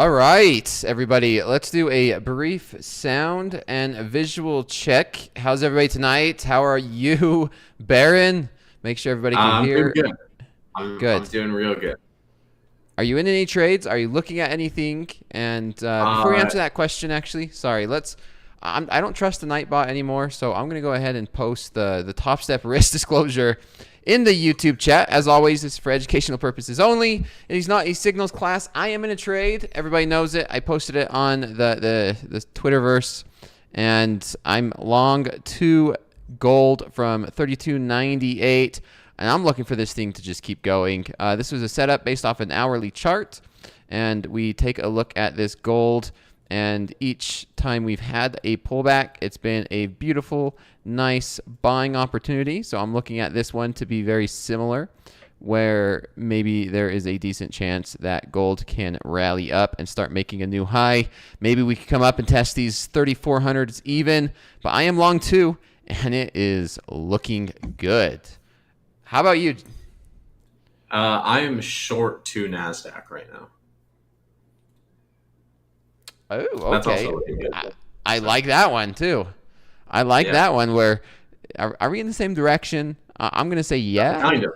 All right, everybody, let's do a brief sound and visual check. How's everybody tonight? How are you, Baron? Make sure everybody can I'm doing hear. good. I'm Good. doing real good. Are you in any trades? Are you looking at anything? And before we Uh, answer that question, actually, sorry, I don't trust the Nightbot anymore, so I'm gonna go ahead and post the Top Step risk disclosure in the YouTube chat. As always, this is for educational purposes only. It is not a signals class. I am in a trade. Everybody knows it. I posted it on the Twitterverse, and I'm long 2 gold from 32.98. And I'm looking for this thing to just keep going. This was a setup based off an hourly chart, and we take a look at this gold. And each time we've had a pullback, it's been a beautiful, nice buying opportunity. So I'm looking at this one to be very similar, where maybe there is a decent chance that gold can rally up and start making a new high. Maybe we could come up and test these 3400s even, but I am long 2, and it is looking good. How about you? I am short 2 NASDAQ right now. Oh, That's also okay. looking good. I like that one too. I like that one. Where are we in the same direction? I'm gonna say yeah. Kind of.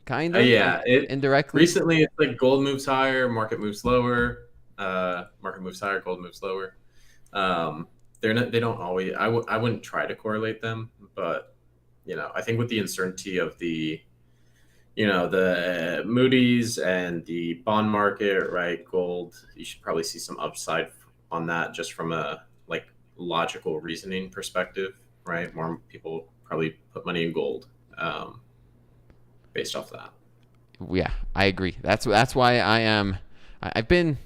Kind of. Yeah. Indirectly. Recently, it's like gold moves higher, market moves lower. Market moves higher, gold moves lower. They're not. They don't always. I wouldn't try to correlate them, but I think with the uncertainty of the Moody's and the bond market, right? Gold, you should probably see some upside on that just from a logical reasoning perspective, right? More people probably put money in gold based off that. Yeah, I agree. That's why I've been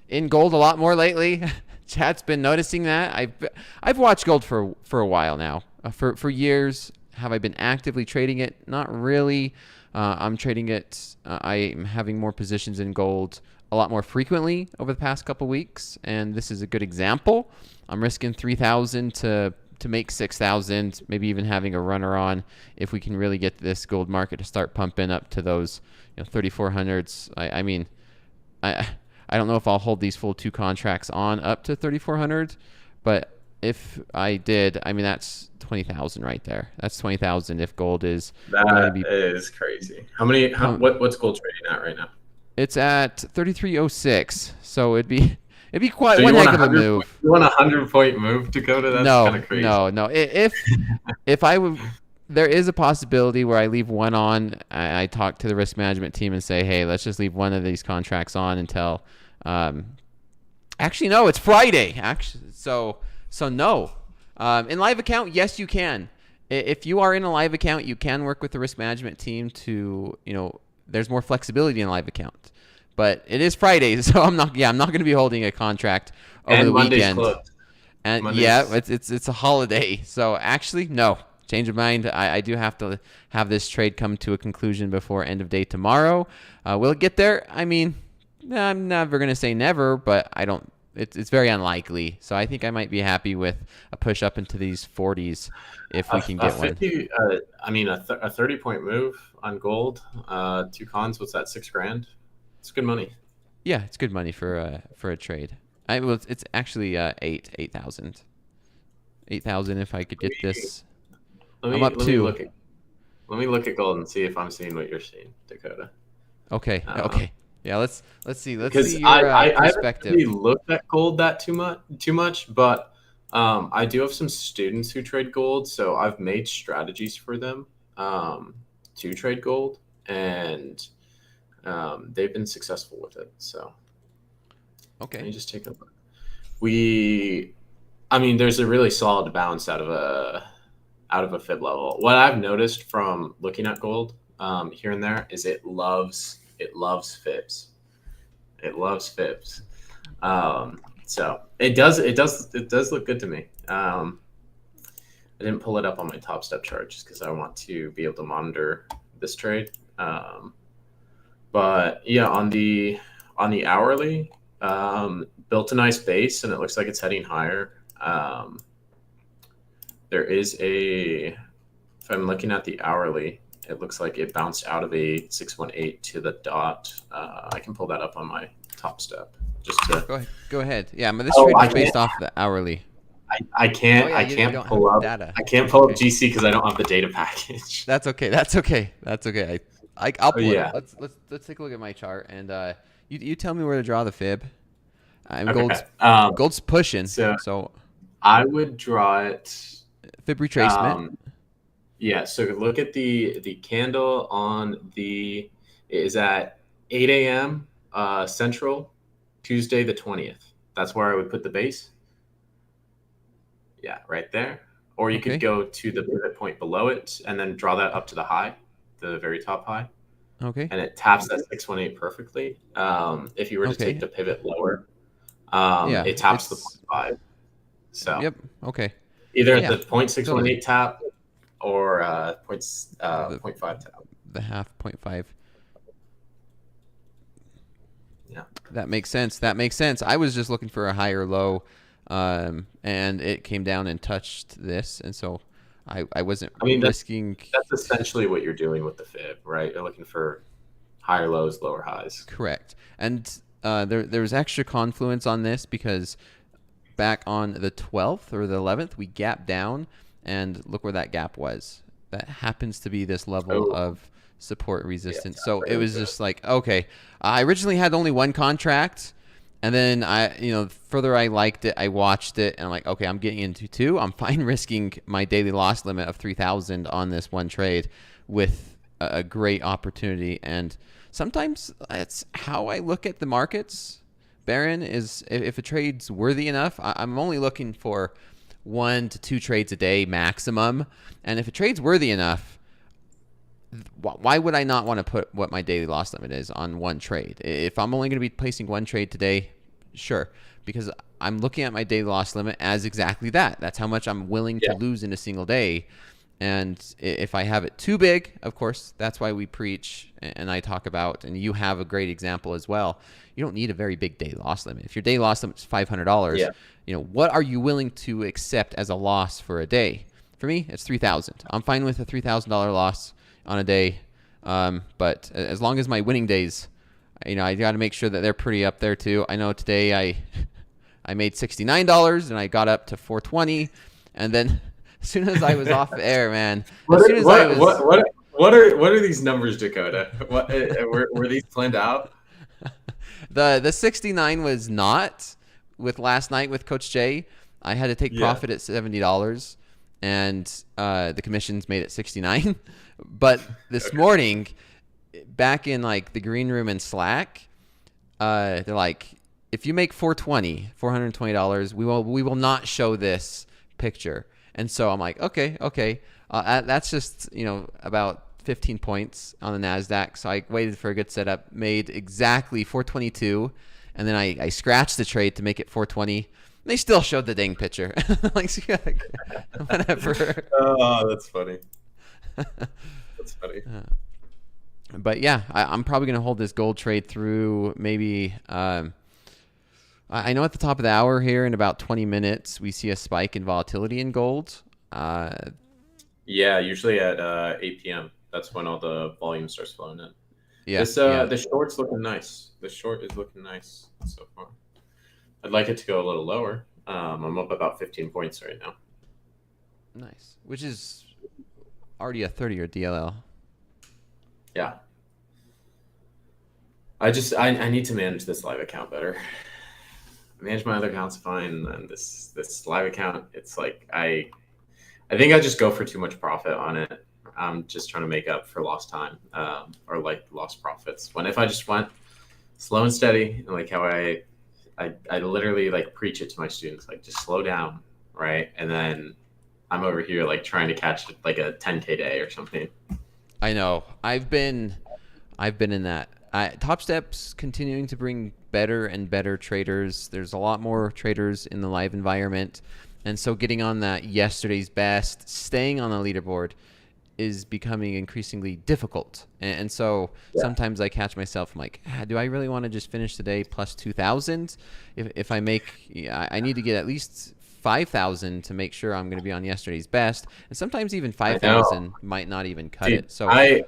in gold a lot more lately. Chat's been noticing that. I've watched gold for a while now. For years. Have I been actively trading it? Not really. I'm trading it. I'm having more positions in gold a lot more frequently over the past couple weeks, and this is a good example. I'm risking 3,000 to make 6,000, maybe even having a runner on if we can really get this gold market to start pumping up to those 3,400s. I mean, I don't know if I'll hold these full 2 contracts on up to 3,400, but if I did, I mean, that's 20,000 right there. That's 20,000 if gold is is crazy. What's gold trading at right now? It's at 33.06, so it'd be quite one heck of a move. You want a 100-point move, Dakota? That's kind of crazy. No. If I would, there is a possibility where I leave one on. I talk to the risk management team and say, hey, let's just leave one of these contracts on until. Actually, no, it's Friday. Actually, so no. In live account, yes, you can. If you are in a live account, you can work with the risk management team to, there's more flexibility in a live account. But it is Friday, so I'm not going to be holding a contract over the weekend. Closed. And Monday's... yeah, it's a holiday. So actually, no. Change of mind. I do have to have this trade come to a conclusion before end of day tomorrow. Will it get there? I mean, I'm never going to say never, but I don't. It's very unlikely. So I think I might be happy with a push up into these 40s if we can get 50, one. I mean, a 30-point move on gold, 2 cons. What's that? $6,000. It's good money. Yeah, it's good money for a trade. It's actually 8,000. 8,000 if I could get this. I'm up 2. Let me look at gold and see if I'm seeing what you're seeing, Dakota. Okay. Okay. Yeah, let's see. Let's see your perspective. I haven't really looked at gold that too much, but I do have some students who trade gold, so I've made strategies for them to trade gold, and they've been successful with it. So, okay, let me just take a look. There's a really solid bounce out of a fib level. What I've noticed from looking at gold here and there is it loves fibs. It loves fibs. So it does look good to me. I didn't pull it up on my Topstep chart just because I want to be able to monitor this trade. But yeah, on the hourly, built a nice base and it looks like it's heading higher. There is if I'm looking at the hourly, It looks like it bounced out of a 618 to the dot. I can pull that up on my Top Step just to. Go ahead. Yeah, but this Oh, trade I is based can't. off the hourly. I can't. Oh yeah, I you can't don't pull have up. data. I can't pull up Okay. GC because I don't have the data package. That's okay. That's okay. That's okay. I'll pull it Yeah. up. Let's take a look at my chart, and you tell me where to draw the fib. I'm Okay. gold's pushing, So so I would draw it. fib retracement. Yeah. So look at the candle on the is at 8 a.m. Central, Tuesday the 20th. That's where I would put the base. Yeah, right there. Or you Okay. could go to the pivot point below it and then draw that up to the high, the very top high, Okay. and it taps that 618 perfectly. If you were to Okay. take the pivot lower, Yeah. it taps the 0.5. So Yep. Okay. either at Yeah. the 0.618 Totally. tap or The 0.5 tap. the half 0.5. Yeah. That makes sense. That makes sense. I was just looking for a higher low, and it came down and touched this, and so I wasn't risking. That's essentially what you're doing with the fib, right? You're looking for higher lows, lower highs. Correct. And there was extra confluence on this because back on the 12th or the 11th, we gapped down, and look where that gap was. That happens to be this level of support resistance. Yeah, so it was just like, okay, I originally had only one contract, and then further I liked it, I watched it, and I'm like, okay, I'm getting into two. I'm fine risking my daily loss limit of 3,000 on this one trade with a great opportunity. And sometimes that's how I look at the markets, Baron, is if a trade's worthy enough, I'm only looking for 1 to 2 trades a day maximum. And if a trade's worthy enough, why would I not want to put what my daily loss limit is on one trade? If I'm only going to be placing one trade today, sure, because I'm looking at my daily loss limit as exactly that. That's how much I'm willing to lose in a single day. And if I have it too big, of course, that's why we preach and I talk about, and you have a great example as well. You don't need a very big daily loss limit. If your daily loss limit is $500, what are you willing to accept as a loss for a day? For me, it's $3,000. I'm fine with a $3,000 loss on a day, but as long as my winning days, I got to make sure that they're pretty up there too. I know today I made $69 and I got up to $420, and then as soon as I was off the air, man, What are these numbers, Dakota? What were these planned out? The 69 was not with last night with Coach Jay. I had to take profit at $70, and the commissions made it 69. But this morning, back in like the green room in Slack, they're like, if you make $420, we will not show this picture. And so I'm like, okay. That's just about 15 points on the NASDAQ. So I waited for a good setup, made exactly 422, and then I scratched the trade to make it 420. They still showed the dang picture. Like, whatever. Oh, that's funny. That's funny. But yeah, I'm probably going to hold this gold trade through maybe. I know at the top of the hour here in about 20 minutes, we see a spike in volatility in gold. Yeah, usually at 8 p.m. That's when all the volume starts flowing in. Yeah, The short's looking nice. The short is looking nice so far. I'd like it to go a little lower. I'm up about 15 points right now. Nice. Which is already a 30-year DLL. Yeah. I need to manage this live account better. Manage my other accounts fine, and this live account, it's like I think I just go for too much profit on it. I'm just trying to make up for lost time, or like lost profits. When if I just went slow and steady, and like how I literally like preach it to my students, like just slow down, right? And then I'm over here like trying to catch like a 10K day or something. I know. I've been in that. Topstep's continuing to bring better and better traders. There's a lot more traders in the live environment. And so getting on that yesterday's best, staying on the leaderboard is becoming increasingly difficult. And so sometimes I catch myself, I'm like, do I really want to just finish the day plus 2,000? If I make, I need to get at least 5,000 to make sure I'm going to be on yesterday's best, and sometimes even I know. 5,000 might not even cut Dude, it. So I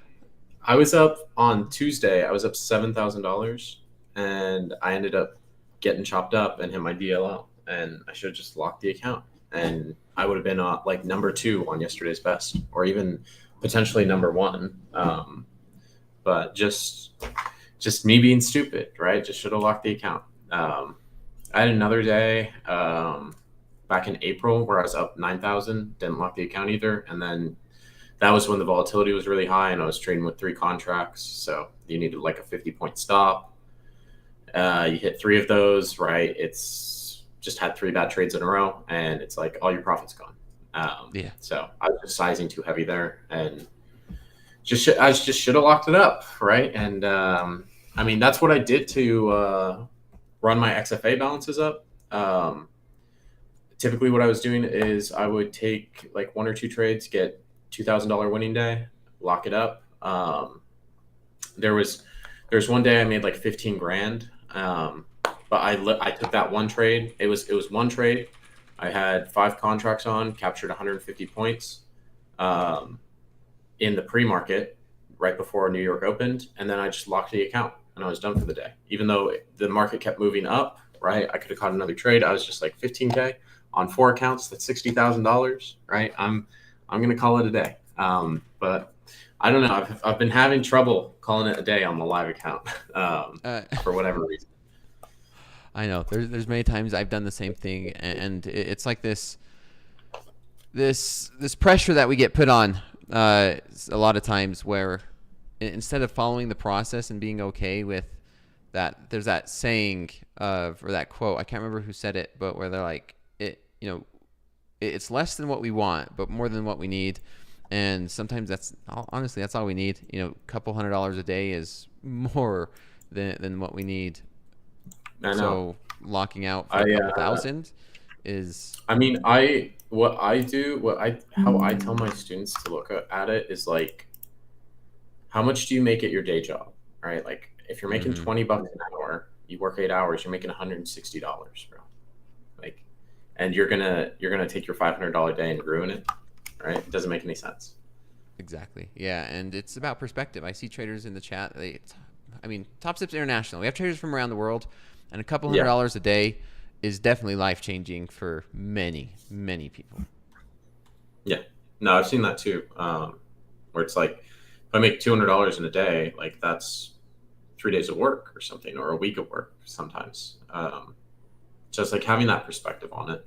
was up on Tuesday. I was up $7,000, and I ended up getting chopped up and hit my DLO. And I should have just locked the account, and I would have been like number 2 on yesterday's best, or even potentially number 1. But just me being stupid, right? Just should have locked the account. I had another day back in April where I was up 9,000, didn't lock the account either, and then that was when the volatility was really high and I was trading with 3 contracts. So you needed like a 50-point stop. You hit 3 of those, right? It's just had 3 bad trades in a row, and it's like all your profits gone. yeah, So I was just sizing too heavy there, and I just should have locked it up, right? And I mean, that's what I did to run my XFA balances up. Typically, what I was doing is I would take like 1 or 2 trades, get $2,000 winning day, lock it up. There's one day I made like 15 grand, but I took that one trade. It was one trade. I had 5 contracts on, captured 150 points in the pre-market right before New York opened, and then I just locked the account and I was done for the day. Even though the market kept moving up, right? I could have caught another trade. I was just like 15K on 4 accounts. That's $60,000, right? I'm gonna call it a day. But I don't know. I've been having trouble calling it a day on the live account for whatever reason. I know. There's many times I've done the same thing, and it's like this pressure that we get put on a lot of times, where instead of following the process and being okay with that, there's that saying or that quote. I can't remember who said it, but where they're like, it's less than what we want, but more than what we need. And sometimes that's honestly all we need. A couple $100 a day is more than what we need. I know. So locking out for a couple thousand is. I mean, how I tell my students to look at it is like, how much do you make at your day job, right? Like if you're making $20 an hour, you work 8 hours, you're making $160, bro. Like, and you're gonna take your $500 day and ruin it, right? It doesn't make any sense. Exactly. Yeah, and it's about perspective. I see traders in the chat. Topstep's international. We have traders from around the world, and a couple $100 a day is definitely life-changing for many, many people. Yeah. No, I've seen that too. Where it's like, if I make $200 in a day, like that's 3 days of work or something, or a week of work sometimes. Just like having that perspective on it.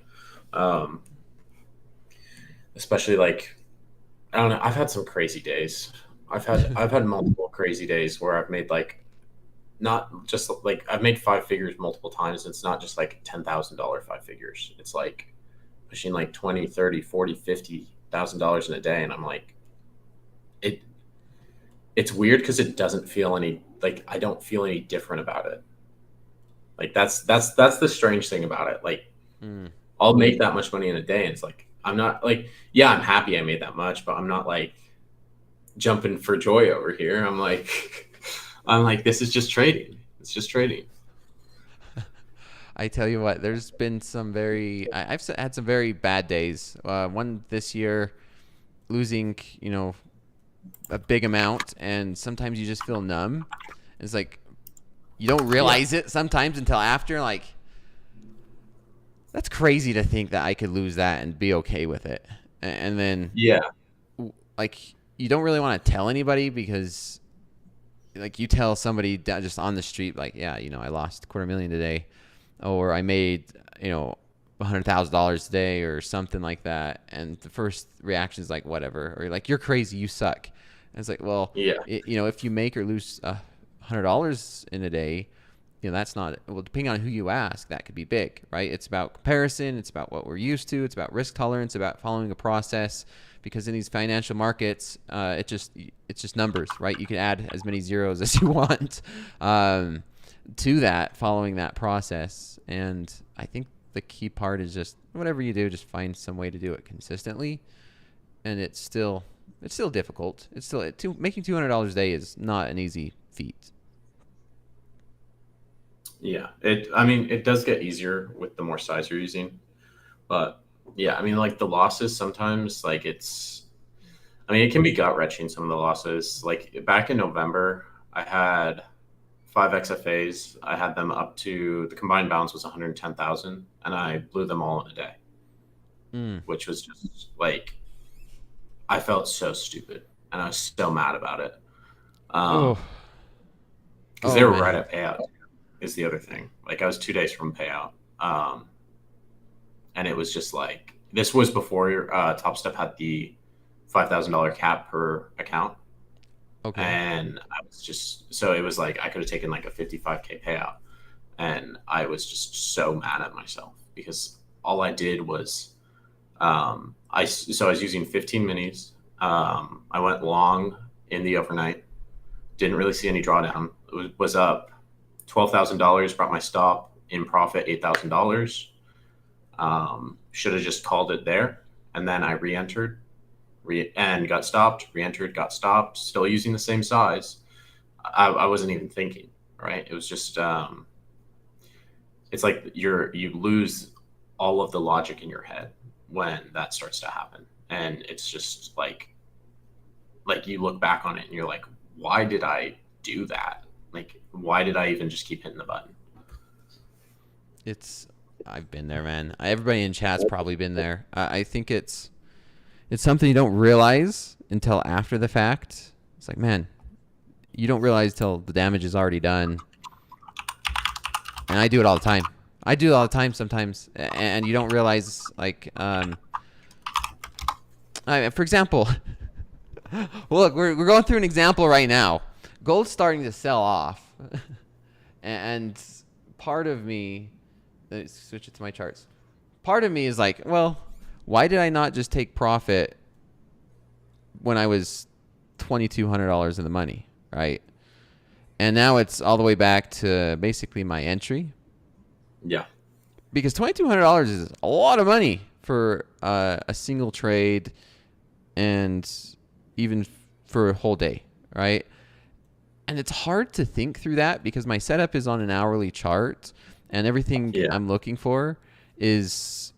Especially like, I don't know, I've had some crazy days. I've had multiple crazy days where I've made like, not just like, I've made 5 figures multiple times. It's not just like $10,000 5 figures. It's like pushing like 20, 30, 40, $50,000 in a day. And I'm like, it's weird because it doesn't feel I don't feel any different about it. Like that's the strange thing about it. Like I'll make that much money in a day, and it's like, I'm not like, yeah, I'm happy I made that much, but I'm not like jumping for joy over here. I'm like, this is just trading. It's just trading. I tell you what, there's been I've had some very bad days. One this year, losing, a big amount, and sometimes you just feel numb. It's like you don't realize it sometimes until after. Like, that's crazy to think that I could lose that and be okay with it. And then like, you don't really want to tell anybody, because like, you tell somebody just on the street, like, yeah, I lost $250,000 today, or I made $100,000 today, or something like that, and the first reaction is like, whatever, or like, you're crazy, you suck. And it's like, well, if you make or lose $100 in a day, that's not, well, depending on who you ask, that could be big, right? It's about comparison. It's about what we're used to. It's about risk tolerance, about following a process, because in these financial markets, it's just numbers, right? You can add as many zeros as you want to that, following that process. And I think the key part is just, whatever you do, just find some way to do it consistently. And it's still difficult. It's still making $200 a day is not an easy feat. Yeah, it does get easier with the more size you're using. But yeah, I mean, like the losses sometimes, like I mean, it can be gut wrenching. Some of the losses, like back in November, I had five XFAs. I had them up to the combined balance was 110,000, and I blew them all in a day, Mm. which was just like I felt so stupid, and I was so mad about it. Oh. Because they Oh were right man. at payout is the other thing. Like I was 2 days from payout, and it was just like this was before Topstep had the $5,000 cap per account, Okay. and I was just so it was like I could have taken like a 55K payout, and I was just so mad at myself because all I did was I was using 15 minis. I went long in the overnight. Didn't really see any drawdown. Was up $12,000. Brought my stop in profit $8,000. Should have just called it there, and then I re-entered, and got stopped. Re-entered, got stopped. Still using the same size. I wasn't even thinking. Right? It was just it's like you lose all of the logic in your head when that starts to happen, and it's just like you look back on it and you're like, why did I do that? Like, why did I even just keep hitting the button? It's I've been there, man. Everybody in chat's probably been there. I think it's something you don't realize until after the fact. It's like, man, you don't realize till the damage is already done. And I do it all the time. I do it all the time sometimes, and you don't realize like for example, well, look, we're going through an example right now. Gold's starting to sell off, and part of me, let's switch it to my charts. Part of me is like, well, why did I not just take profit when I was $2,200 in the money, right? And now it's all the way back to basically my entry, Yeah. because $2,200 is a lot of money for a single trade, and even for a whole day, right? And it's hard to think through that because my setup is on an hourly chart, and everything Yeah. I'm looking for is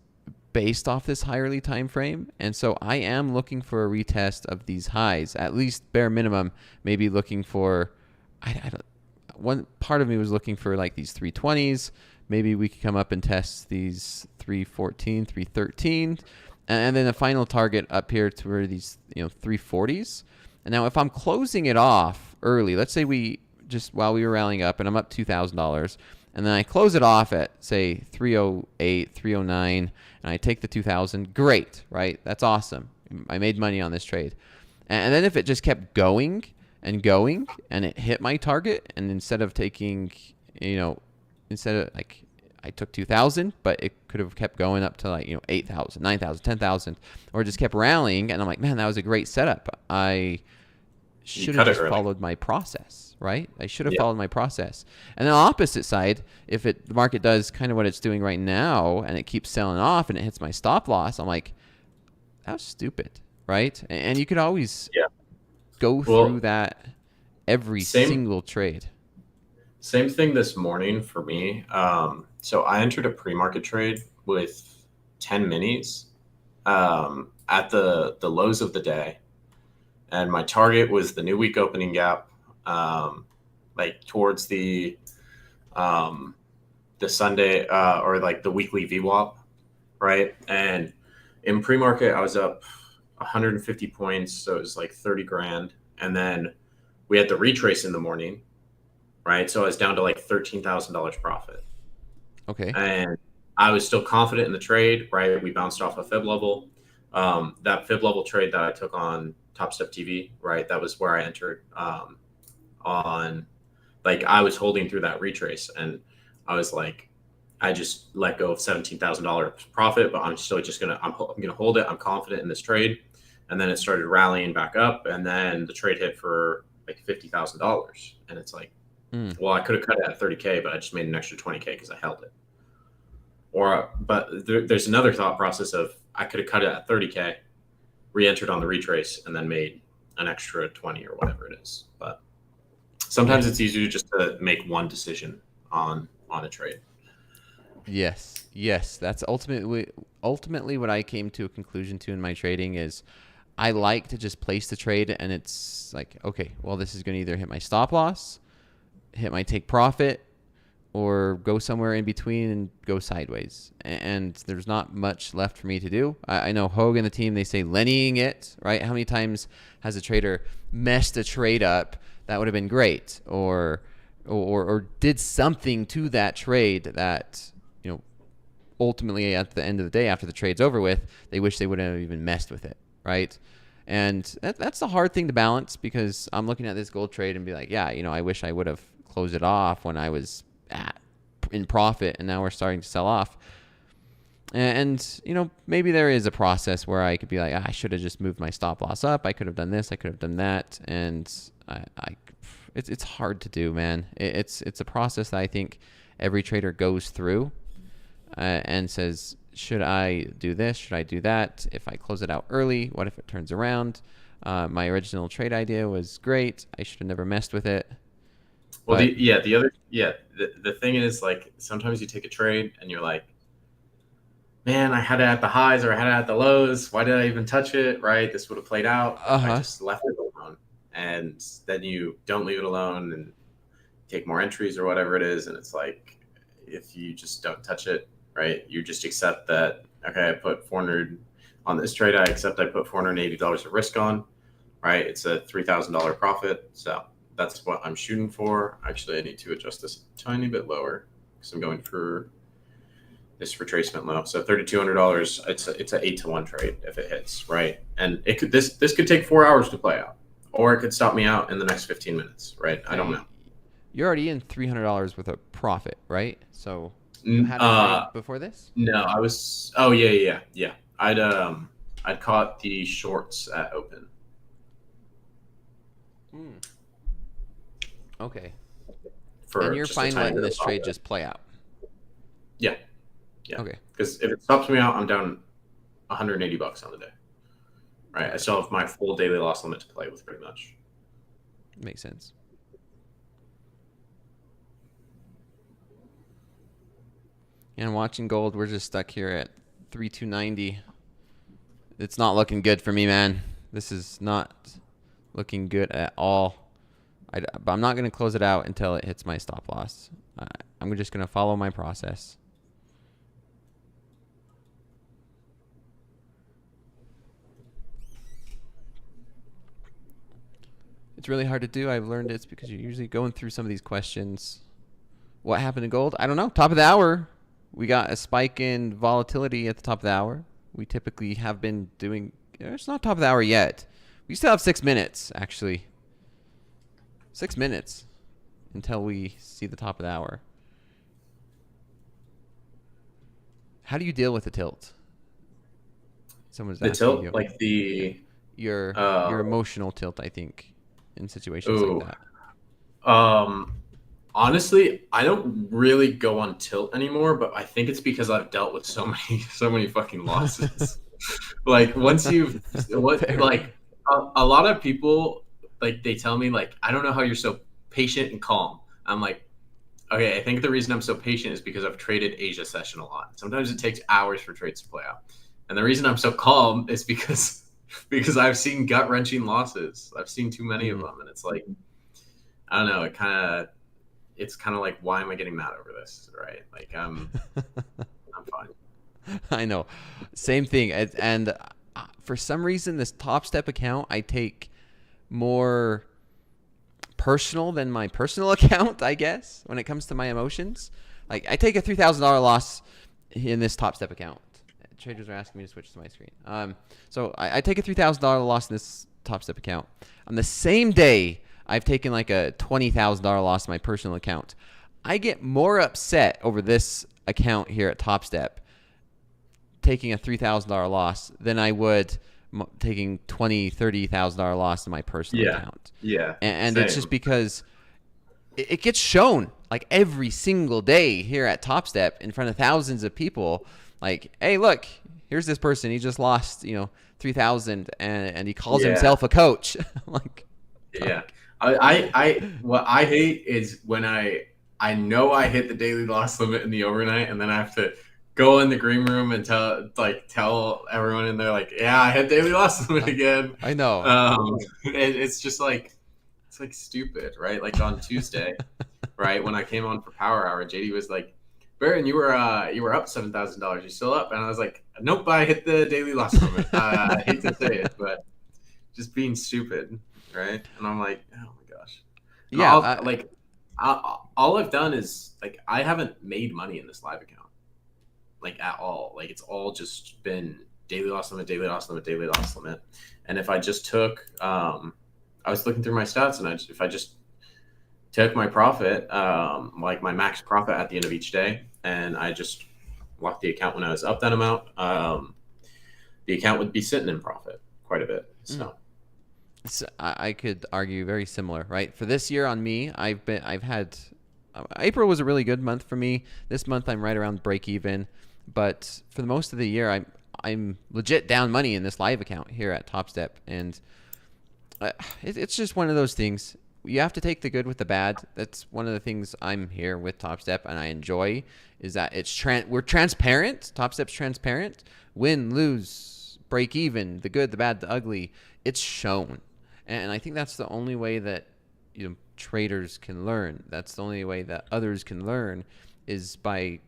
based off this higherly time frame. And so I am looking for a retest of these highs, at least bare minimum. Maybe looking for, I don't. One part of me was looking for like these 320s. Maybe we could come up and test these 314, 313, and then the final target up here to where these 340s. And now if I'm closing it off early, let's say we just while we were rallying up and I'm up $2,000, and then I close it off at say 308, 309, and I take the 2,000, great, right? That's awesome. I made money on this trade. And then if it just kept going and going and it hit my target, and instead of taking, instead of like I took 2,000, but it could have kept going up to like 8,000, 9,000, 10,000, or just kept rallying, and I'm like, man, that was a great setup. I You should have cut it just early. followed my process, right? I should have Yeah. followed my process. And then on the opposite side, if the market does kind of what it's doing right now and it keeps selling off and it hits my stop loss, I'm like, that was stupid, right? And you could always Yeah. go through Well, that every same single trade. same thing this morning for me. So I entered a pre-market trade with 10 minis at the lows of the day, and my target was the new week opening gap, like towards um, the Sunday or like the weekly VWAP, right? And in pre-market, I was up 150 points, so it was like 30 grand, and then we had the retrace in the morning, right? So I was down to like $13,000 profit. Okay. And I was still confident in the trade, right? We bounced off a fib level. That fib level trade that I took on Topstep TV, right? That was where I entered on, like, I was holding through that retrace, and I was like, I just let go of $17,000 profit, but I'm still just I'm gonna hold it. I'm confident in this trade, and then it started rallying back up, and then the trade hit for like $50,000, and it's like, Mm. well, I could have cut it at 30K, but I just made an extra 20K because I held it. Or, but there's another thought process of I could have cut it at 30K, re-entered on the retrace, and then made an extra 20 or whatever it is. But Yeah. sometimes it's easier just to make one decision on a trade. Yes. That's ultimately what I came to a conclusion to in my trading is I like to just place the trade, and it's like, okay, well, this is going to either hit my stop loss, hit my take profit, or go somewhere in between and go sideways. And there's not much left for me to do. I know Hoag and the team, they say Lennying it, right? How many times has a trader messed a trade up that would have been great, or did something to that trade that, ultimately at the end of the day, after the trade's over with, they wish they wouldn't have even messed with it, right? And that's the hard thing to balance, because I'm looking at this gold trade and be like, yeah, I wish I would have closed it off when I was in profit, and now we're starting to sell off. And maybe there is a process where I could be like, I should have just moved my stop loss up. I could have done this. I could have done that. And it's hard to do, man. It's a process that I think every trader goes through and says, should I do this? Should I do that? If I close it out early, what if it turns around? My original trade idea was great. I should have never messed with it. Well, the thing is, like, sometimes you take a trade and you're like, man, I had it at the highs or I had it at the lows. Why did I even touch it? Right? This would have played out. I just left it alone. And then you don't leave it alone and take more entries or whatever it is. And it's like, if you just don't touch it, right? You just accept that, okay, I put 400 on this trade. I accept I put $480 of risk on, right? It's a $3,000 profit. So that's what I'm shooting for. Actually, I need to adjust this a tiny bit lower because I'm going for this retracement low. So $3,200. It's an 8-to-1 trade if it hits, right? And it could this could take 4 hours to play out, or it could stop me out in the next 15 minutes, right? I don't know. You're already in $300 worth of profit, right? So you had a trade before this? No, I was. Oh yeah. I'd caught the shorts at open. Okay. And you're fine letting this trade just play out? Yeah. Okay. Because if it stops me out, I'm down $180 on the day. Right. I still have my full daily loss limit to play with, pretty much. Makes sense. And watching gold, we're just stuck here at 3,290. It's not looking good for me, man. This is not looking good at all. But I'm not going to close it out until it hits my stop loss. I'm just going to follow my process. It's really hard to do. I've learned it's because you're usually going through some of these questions. What happened to gold? I don't know. Top of the hour. We got a spike in volatility at the top of the hour. We typically have been doing... It's not top of the hour yet. We still have 6 minutes, actually. 6 minutes until we see the top of the hour. How do you deal with the tilt? Someone's asking tilt, you. like the... Your emotional tilt, I think, in situations like that. Honestly, I don't really go on tilt anymore, but I think it's because I've dealt with so many fucking losses. Like once you've, a lot of people, like they tell me like, I don't know how you're so patient and calm. I'm like, okay, I think the reason I'm so patient is because I've traded Asia session a lot. Sometimes it takes hours for trades to play out. And the reason I'm so calm is because I've seen gut-wrenching losses. I've seen too many of them. And it's like, I don't know, it's kind of like, why am I getting mad over this? Right. Like I'm fine. I know. Same thing. And for some reason, this Topstep account, I take more personal than my personal account, I guess, when it comes to my emotions. Like I take a $3,000 loss in this Topstep account. Traders are asking me to switch to my screen. So I take a $3,000 loss in this Topstep account. On the same day, I've taken like a $20,000 loss in my personal account. I get more upset over this account here at Topstep taking a $3,000 loss than I would taking $20,000-$30,000 loss in my personal account. Yeah. And it's just because it gets shown like every single day here at Topstep in front of thousands of people. Like, hey, look, here's this person. He just lost, $3,000 and he calls himself a coach. Like, yeah. I what I hate is when I I know I hit the daily loss limit in the overnight, and then I have to go in the green room and tell everyone in there like, yeah, I hit daily loss limit again. I know. It's just like it's like stupid, right? Like on Tuesday, right when I came on for Power Hour, JD was like, Baron, you were up $7,000. You still up? And I was like, nope, I hit the daily loss limit. I hate to say it, but just being stupid, right? And I'm like, oh my gosh. And Yeah. all I've done is like I haven't made money in this live account, like at all. Like it's all just been daily loss limit, daily loss limit, daily loss limit. And if I just took, I was looking through my stats, and if I just took my profit, like my max profit at the end of each day, and I just locked the account when I was up that amount, the account would be sitting in profit quite a bit. So. I could argue very similar, right? For this year on me, I've had April was a really good month for me. This month I'm right around break even, but for the most of the year I'm legit down money in this live account here at Topstep, and it's just one of those things. You have to take the good with the bad. That's one of the things I'm here with Topstep and I enjoy, is that we're transparent. Topstep's transparent. Win, lose, break even, the good, the bad, the ugly. It's shown. And I think that's the only way that traders can learn. That's the only way that others can learn, is by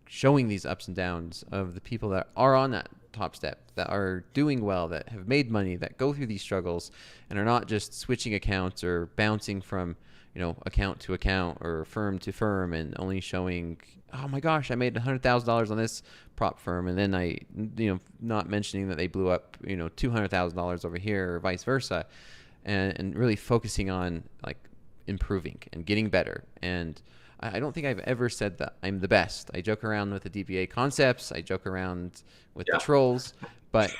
showing these ups and downs of the people that are on that Topstep, that are doing well, that have made money, that go through these struggles, and are not just switching accounts or bouncing from account to account or firm to firm, and only showing, oh my gosh, I made $100,000 on this prop firm, and then I not mentioning that they blew up $200,000 over here, or vice versa, and really focusing on like improving and getting better. And I don't think I've ever said that I'm the best. I joke around with the DBA concepts. I joke around with the trolls, but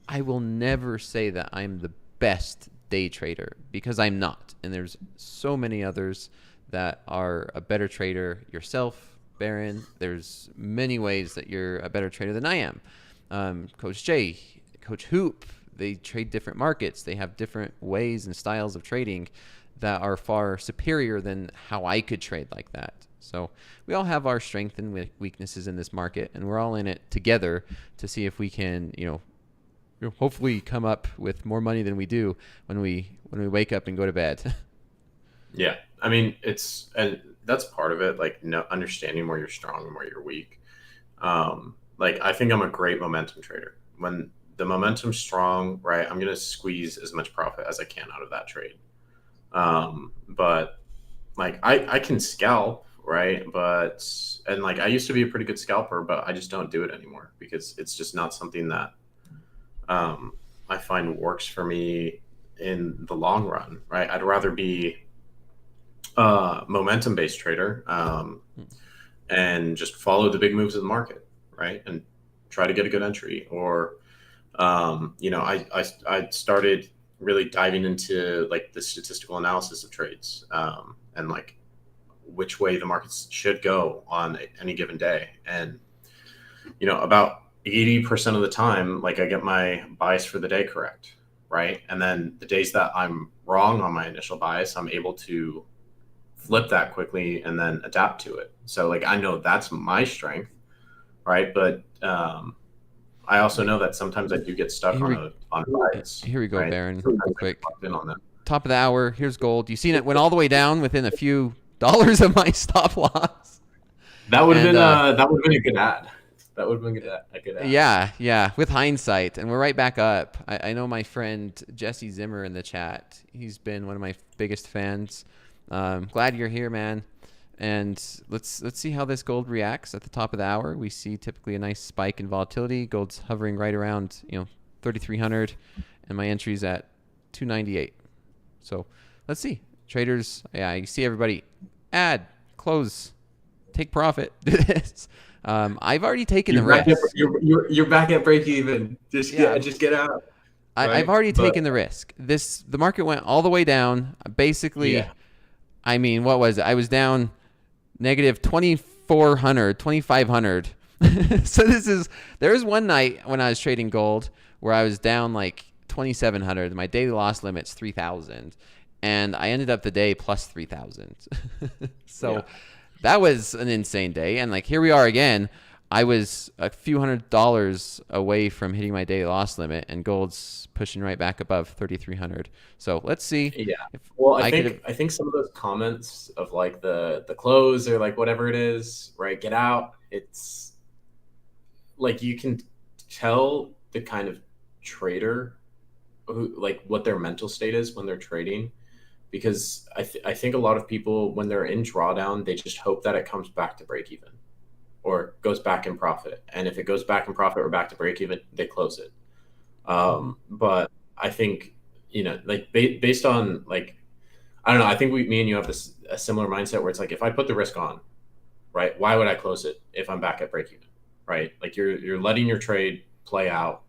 I will never say that I'm the best day trader, because I'm not. And there's so many others that are a better trader. Yourself, Baron, there's many ways that you're a better trader than I am. Coach Jay, Coach Hoop, they trade different markets. They have different ways and styles of trading that are far superior than how I could trade like that. So we all have our strengths and weaknesses in this market, and we're all in it together to see if we can, hopefully come up with more money than we do when we wake up and go to bed. Yeah, I mean, and that's part of it, like understanding where you're strong and where you're weak. Like I think I'm a great momentum trader. When the momentum's strong, right, I'm gonna squeeze as much profit as I can out of that trade. But like I can scalp, right? And like I used to be a pretty good scalper, but I just don't do it anymore because it's just not something that I find works for me in the long run, right? I'd rather be a momentum based trader and just follow the big moves of the market, right? And try to get a good entry. Or I started really diving into like the statistical analysis of trades and like which way the markets should go on any given day. And, about 80% of the time, like I get my bias for the day correct. Right. And then the days that I'm wrong on my initial bias, I'm able to flip that quickly and then adapt to it. So like, I know that's my strength. Right. But, I also know that sometimes I do get stuck on a bias. Here we go, right? Baron, real quick. On that. Top of the hour. Here's gold. You seen it went all the way down within a few dollars of my stop loss. That would have been a good ad. That would have been a good ad. Yeah. With hindsight, and we're right back up. I know my friend Jesse Zimmer in the chat. He's been one of my biggest fans. Glad you're here, man. And let's see how this gold reacts at the top of the hour. We see typically a nice spike in volatility. Gold's hovering right around 3,300, and my entry's at 298. So let's see. Traders, yeah, you see everybody add, close, take profit. Do this. I've already taken the risk. You're back at break even. Just get out. Right? I've already taken the risk. The market went all the way down. Basically, I mean, what was it? I was down negative 2,400, 2,500. So there was one night when I was trading gold where I was down like 2,700. My daily loss limit's 3,000, and I ended up the day plus 3,000. So That was an insane day. And like, here we are again. I was a few $100 away from hitting my daily loss limit, and gold's pushing right back above 3,300. So let's see Yeah. if Well, I I could think have. I think some of those comments of like the close or like whatever it is, right? Get out. It's like you can tell the kind of trader who like what their mental state is when they're trading, because I think a lot of people when they're in drawdown they just hope that it comes back to break even or goes back in profit, and if it goes back in profit or back to break even they close it. Mhm. But I think like based on like I don't know, I think me and you have this a similar mindset where it's like if I put the risk on, right, why would I close it if I'm back at break even, right? Like you're letting your trade play out.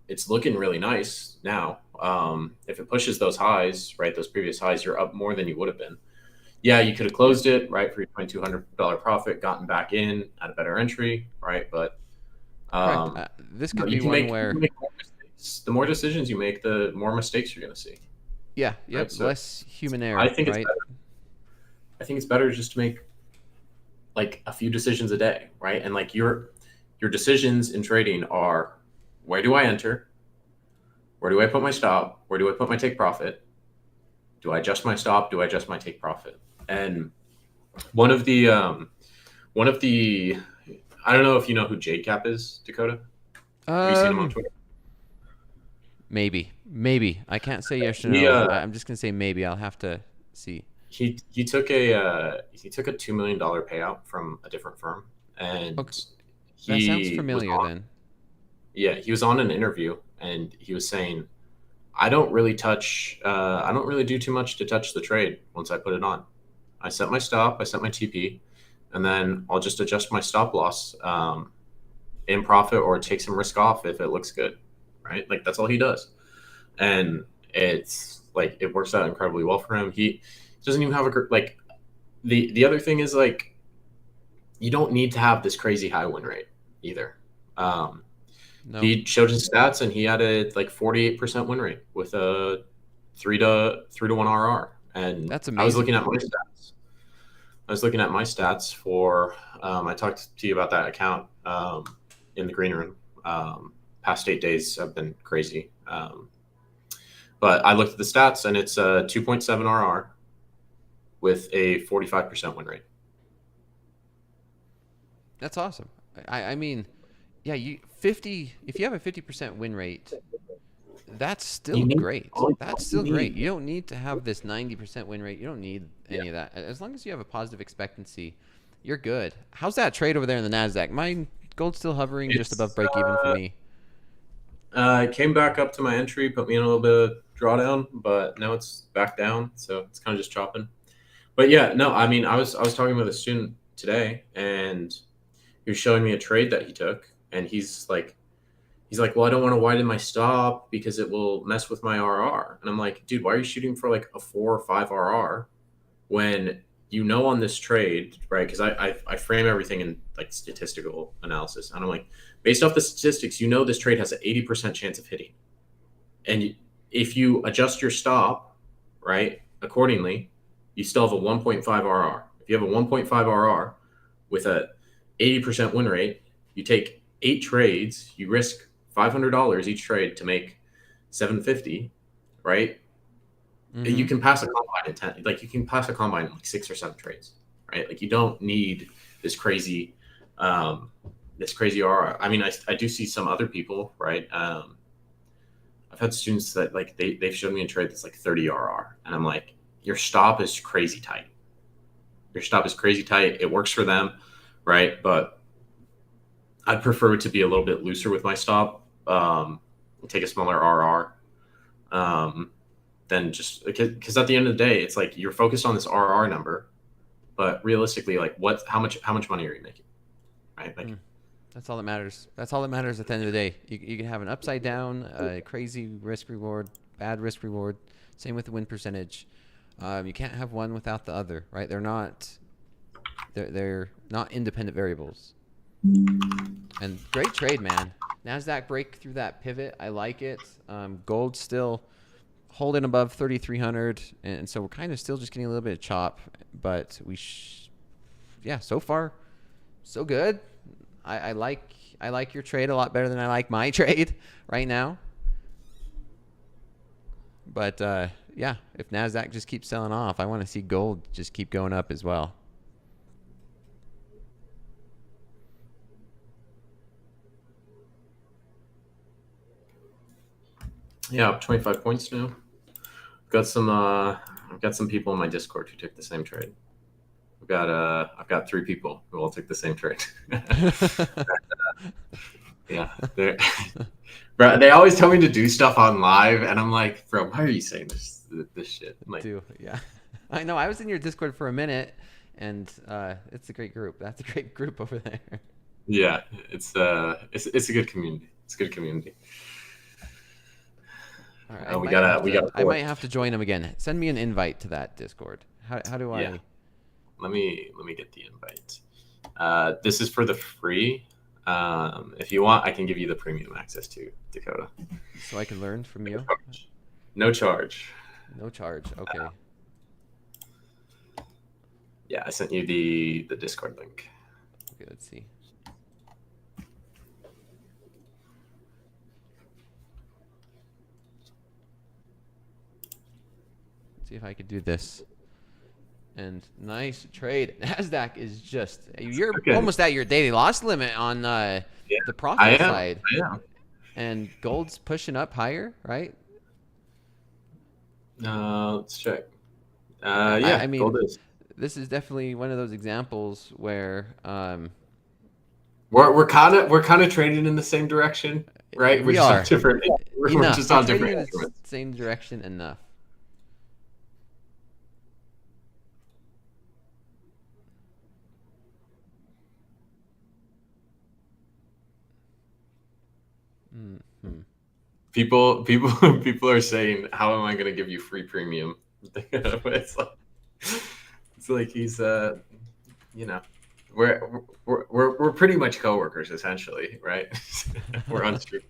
It's looking really nice now. If it pushes those highs, right, those previous highs, you're up more than you would have been. Yeah, you could have Yeah. closed it, right, for your $2,200 profit, gotten back in at a better entry, right? But Correct. um, This you know, could be one you can where, make more mistakes. The more decisions you make, the more mistakes you're going to see, yeah, right? yep, So less human I error, think it's right? better. I think it's better just to make like a few decisions a day, right? And like your decisions in trading are where do I enter? Where do I put my stop? Where do I put my take profit? Do I adjust my stop? Do I adjust my take profit? And one of the one of the I don't know if you know who JCap is, Dakota. Have you seen him on Um, Twitter? maybe. I can't say yes or He no. I'm just gonna say maybe. I'll have to see. he took a $2 million payout from a different firm, Okay, and that sounds he was familiar on then. yeah he was on an interview, and he was saying I don't really do too much to touch the trade once I put it on. I set my stop, I set my TP, and then I'll just adjust my stop loss in profit or take some risk off if it looks good, right? Like that's all he does, and it's like it works out incredibly well for him. He doesn't even have like the other thing is like you don't need to have this crazy high win rate either. Um, No, he showed his stats and he had a like 48% win rate with a 3 to 1 RR. And that's I was amazing. looking at my stats. I was looking at my stats for I talked to you about that account in the green room. Past 8 days have been crazy. But I looked at the stats and it's a 2.7 RR with a 45% win rate. That's awesome. I mean, yeah, you 50. If you have a 50% win rate, that's You still need great. all That's you still great. need. You don't need to have this 90% win rate. You don't need Yeah. any of that. As long as you have a positive expectancy, you're good. How's that trade over there in the Nasdaq? My gold's still hovering just above It's break even for me. it came back up to my entry, put me in a little bit of drawdown, but now it's back down, so it's kind of just chopping. But yeah, no, I mean, I was talking with a student today, and he was showing me a trade that he took, and he's like, well, I don't want to widen my stop because it will mess with my RR, and I'm like, dude, why are you shooting for like a 4 or 5 RR when you know on this trade, right? Because I frame everything in like statistical analysis, and I'm like, based off the statistics, you know this trade has an 80% chance of hitting, and if you adjust your stop, right, accordingly, you still have a 1.5 RR. If you have a 1.5 RR with a 80% win rate, you take 8 trades, you risk $500 each trade to make 750, right? You Mm-hmm. can pass a combine in 10, like you can pass a combine in like 6 or 7 trades, right? Like you don't need this crazy, um, this crazy RR. I mean, I do see some other people, right? I've had students that like they've shown me a trade that's like 30 RR, and I'm like, your stop is crazy tight. Your stop is crazy tight. It works for them, right? But I'd prefer to be a little bit looser with my stop, take a smaller RR, um, than just because at the end of the day, it's like you're focused on this RR number, but realistically, like how much money are you making, right? Like, Mm. That's all that matters. That's all that matters at the end of the day. You can have an upside down, crazy risk reward, bad risk reward. Same with the win percentage. You can't have one without the other, right? They're not independent variables. And great trade, man. Nasdaq break through that pivot. I like it. Gold still holding above 3,300, and so we're kind of still just getting a little bit of chop, but yeah, so far so good. I like your trade a lot better than I like my trade right now. But yeah, if Nasdaq just keeps selling off, I want to see gold just keep going up as well. Yeah, up 25 points now. I've got some people in my Discord who took the same trade. I've got 3 people who all took the same trade. Yeah, bro, they always tell me to do stuff on live, and I'm like, bro, why are you saying this shit? I'm like, Yeah, I know. I was in your Discord for a minute, and it's a great group. That's a great group over there. yeah, it's a good community. It's a good community. All right, I might have to join them again. Send me an invite to that Discord. How do I? Yeah. Let me get the invite. This is for the free. If you want, I can give you the premium access to Dakota. So I can learn from you. No charge. No charge. Okay. Yeah, I sent you the Discord link. Okay, let's see. Let's see if I could do this. And nice trade. Nasdaq is just you're almost at your daily loss limit on the profit side. I am. And gold's pushing up higher, right? Let's check. I mean, gold is. This is definitely one of those examples where we're kind of trading in the same direction, right? We are. Different. We're just on different in the same direction enough. Mm-hmm. People are saying, how am I going to give you free premium? It's like he's we're pretty much coworkers essentially, right? We're on street.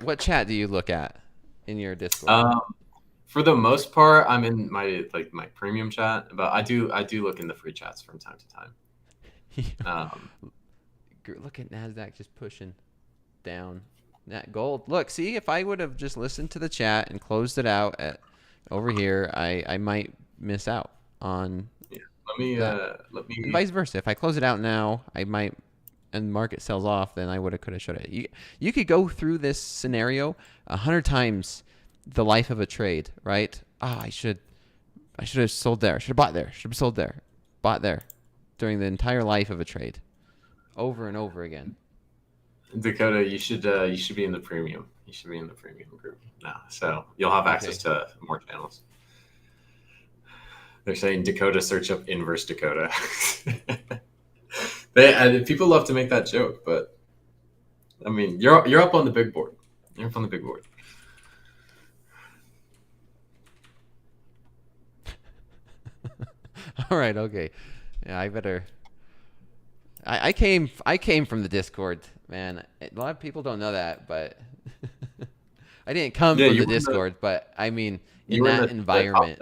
What chat do you look at in your Discord? For the most part, I'm in my premium chat, but I do look in the free chats from time to time. Look at Nasdaq just pushing down. That gold. Look, see, if I would have just listened to the chat and closed it out over here, I might miss out on. Yeah. Let me. And vice versa. If I close it out now, I might, and the market sells off, then I would have, could have, should have. You could go through this scenario 100 times the life of a trade, right? I should have sold there. Should have bought there. Should have sold there. Bought there, during the entire life of a trade, over and over again. Dakota, you should be in the premium. You should be in the premium group now, so you'll have access to more channels. They're saying Dakota, search up inverse Dakota. People love to make that joke, but I mean, you're up on the big board. You're up on the big board. All right. Okay. Yeah, I better. I came from the Discord, man. A lot of people don't know that, but I didn't come from the Discord. But I mean, in that environment,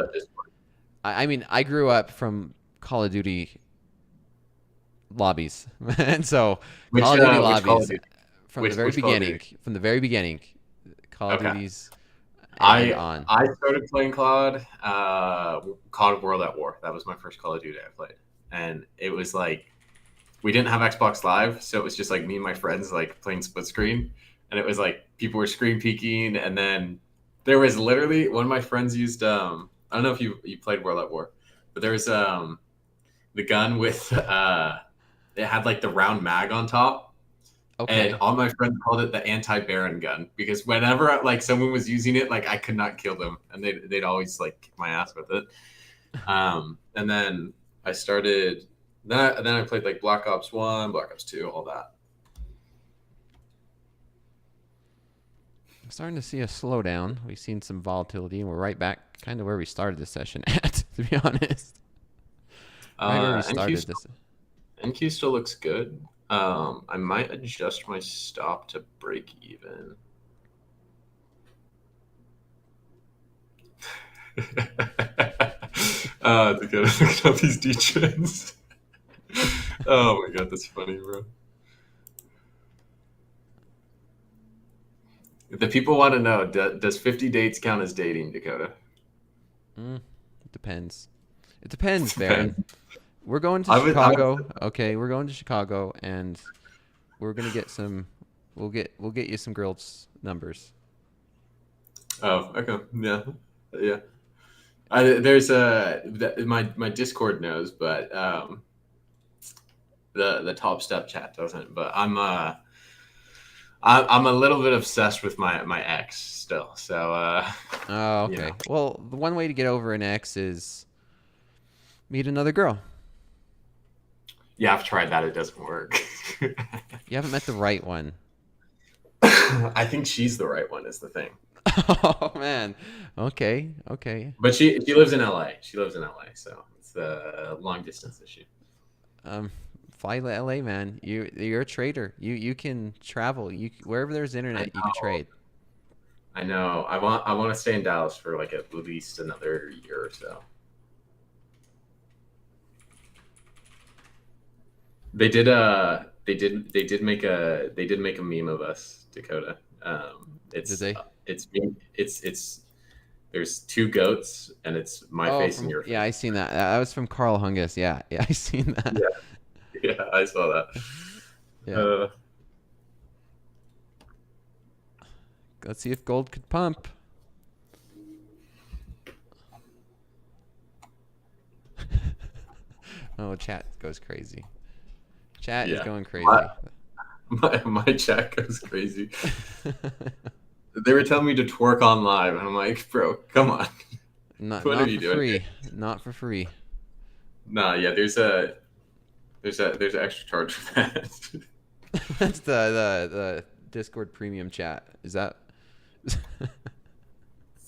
I mean, I grew up from Call of Duty lobbies, and so Call of Duty lobbies from the very beginning, Call of Duty's. I started playing COD World at War. That was my first Call of Duty I played, and it was like. We didn't have Xbox Live, so it was just like me and my friends like playing split screen, and it was like people were screen peeking, and then there was literally one of my friends used I don't know if you played World at War, but there was the gun with it had like the round mag on top, and all my friends called it the anti-Baron gun because whenever like someone was using it, like I could not kill them, and they'd always like kick my ass with it. And then I started. Then I played like Black Ops 1, Black Ops 2, all that. I'm starting to see a slowdown. We've seen some volatility, and we're right back kind of where we started the session at, to be honest. Right where we started this. NQ still looks good. I might adjust my stop to break even. Dakota, look at all these D-trends. Oh my god, that's funny, bro. The people want to know, does 50 dates count as dating, Dakota? It depends. It depends, Depends. Baron. We're going to I would Chicago. Okay, we're going to Chicago, and we're gonna get some. We'll get you some girls' numbers. Oh, okay. Yeah. Yeah. There's my Discord knows, but the Top Step chat doesn't. But I'm a little bit obsessed with my ex still. So Oh, okay. you know. Well, the one way to get over an ex is meet another girl. Yeah, I've tried that. It doesn't work. You haven't met the right one. I think she's the right one is the thing. Oh man. Okay. Okay. But she lives in LA. She lives in LA, so it's a long distance issue. Fly to LA, man. You're a trader. You can travel. You wherever there's internet, you can trade. I know. I want to stay in Dallas for like at least another year or so. They did make a meme of us, Dakota. Did they? It's there's two goats and it's my face and your face. Yeah, I seen that. That was from Carl Hungus. Yeah, I seen that. Yeah, I saw that. Yeah. Let's see if gold could pump. Oh, chat goes crazy. Chat is going crazy. My chat goes crazy. They were telling me to twerk on live, and I'm like, bro, come on. Not What for are you doing free. here? Not for free. Nah, yeah, there's an extra charge for that. That's the Discord premium chat. Is that?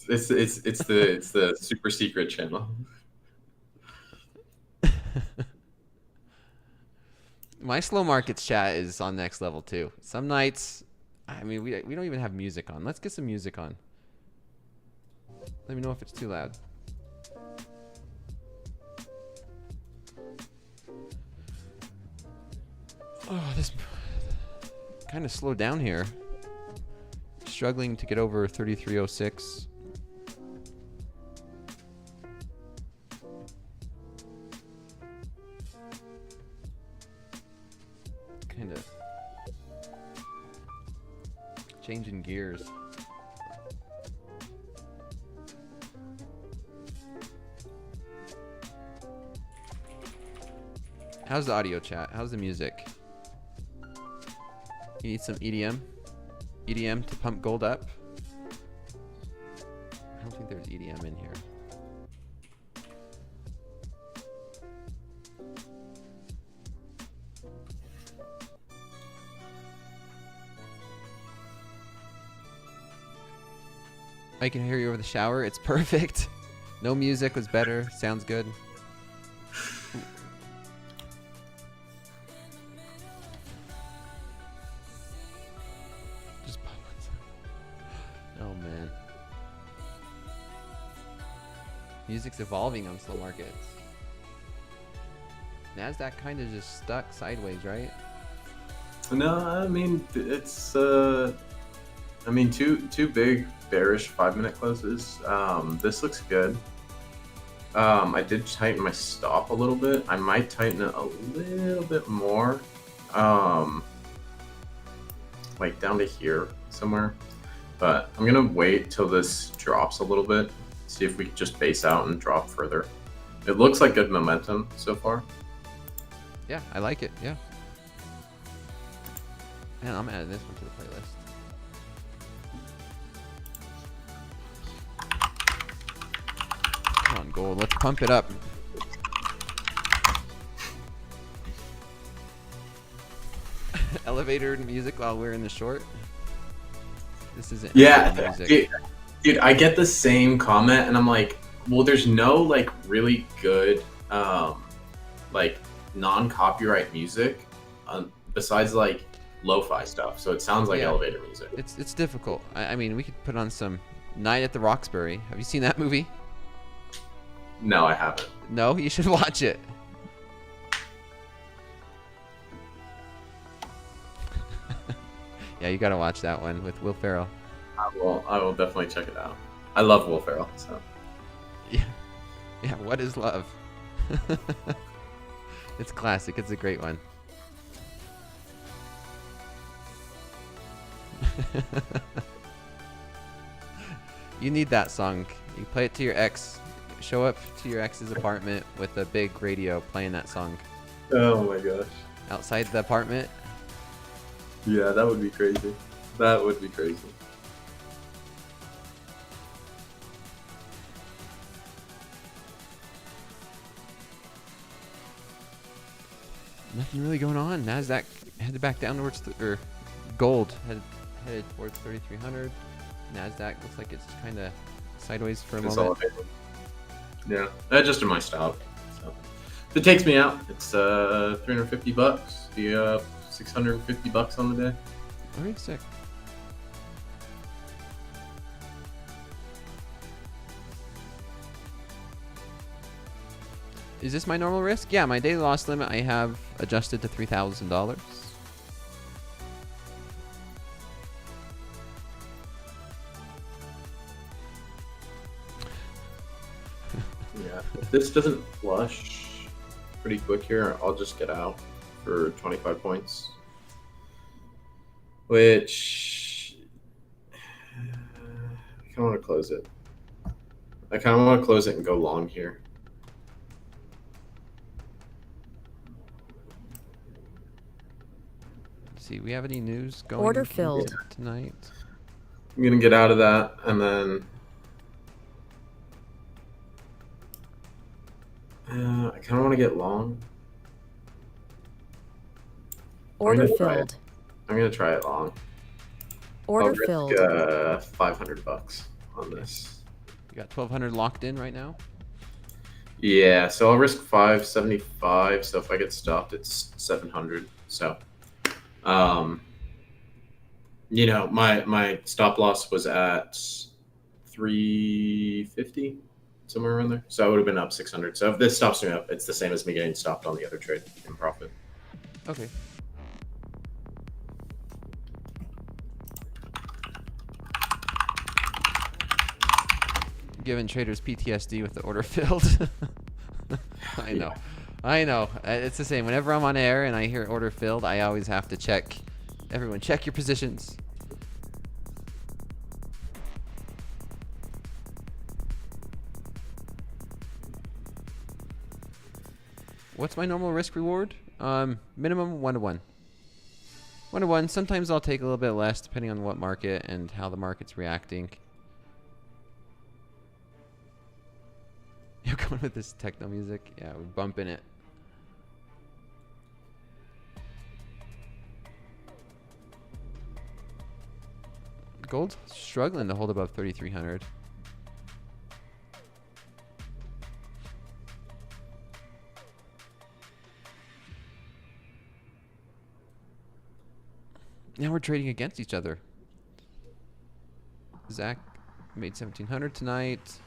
It's the super secret channel. My slow markets chat is on next level too. Some nights, I mean, we don't even have music on. Let's get some music on. Let me know if it's too loud. Oh, this kind of slowed down here. Struggling to get over 3306. Kind of changing gears. How's the audio chat? How's the music? You need some EDM? EDM to pump gold up? I don't think there's EDM in here. I can hear you over the shower. It's perfect. No music was better. Sounds good. Just oh man. Music's evolving on slow markets. NASDAQ kind of just stuck sideways, right? No, I mean it's two big bearish 5-minute closes. This looks good. I did tighten my stop a little bit. I might tighten it a little bit more, like down to here somewhere. But I'm gonna wait till this drops a little bit, see if we can just base out and drop further. It looks like good momentum so far. Yeah, I like it. Yeah. Man, I'm adding this one to the playlist. Come on, gold. Let's pump it up. Elevator music while we're in the short. This isn't music. Dude, I get the same comment, and I'm like, well, there's no like really good like non-copyright music besides like lo-fi stuff. So it sounds like elevator music. It's difficult. I mean, we could put on some Night at the Roxbury. Have you seen that movie? No, I haven't. No, you should watch it. Yeah, you gotta watch that one with Will Ferrell. I will definitely check it out. I love Will Ferrell, so. Yeah, yeah. What is love? It's classic. It's a great one. You need that song. You play it to your ex. Show up to your ex's apartment with a big radio playing that song. Oh my gosh. Outside the apartment. Yeah, that would be crazy. That would be crazy. Nothing really going on. Nasdaq headed back down towards or gold headed towards 3,300. Nasdaq looks like it's kind of sideways for a moment. Yeah, that's just in my stop. So if it takes me out, it's $350. The $650 on the day. Very sick. Is this my normal risk? Yeah, my daily loss limit I have adjusted to $3,000. Yeah, if this doesn't flush pretty quick here, I'll just get out for 25 points. Which I kind of want to close it. I kind of want to close it and go long here. Let's see, we have any news going Order filled tonight? I'm gonna get out of that and then I kind of want to get long. Order filled. I'm gonna try it long. Order I'll risk, filled. $500 on this. You got 1,200 locked in right now? Yeah, so I'll risk 575. So if I get stopped, it's 700. So, you know, my stop loss was at 350, somewhere around there. So I would have been up 600. So if this stops me up, it's the same as me getting stopped on the other trade in profit. Okay. Giving traders PTSD with the order filled. I know. Yeah. I know. It's the same. Whenever I'm on air and I hear order filled, I always have to check. Everyone, check your positions. What's my normal risk reward? Minimum 1-to-1. 1-to-1. Sometimes I'll take a little bit less depending on what market and how the market's reacting. You're going with this techno music? Yeah, we're bumping it. Gold's struggling to hold above 3,300. Now we're trading against each other. Zach made 1,700 tonight.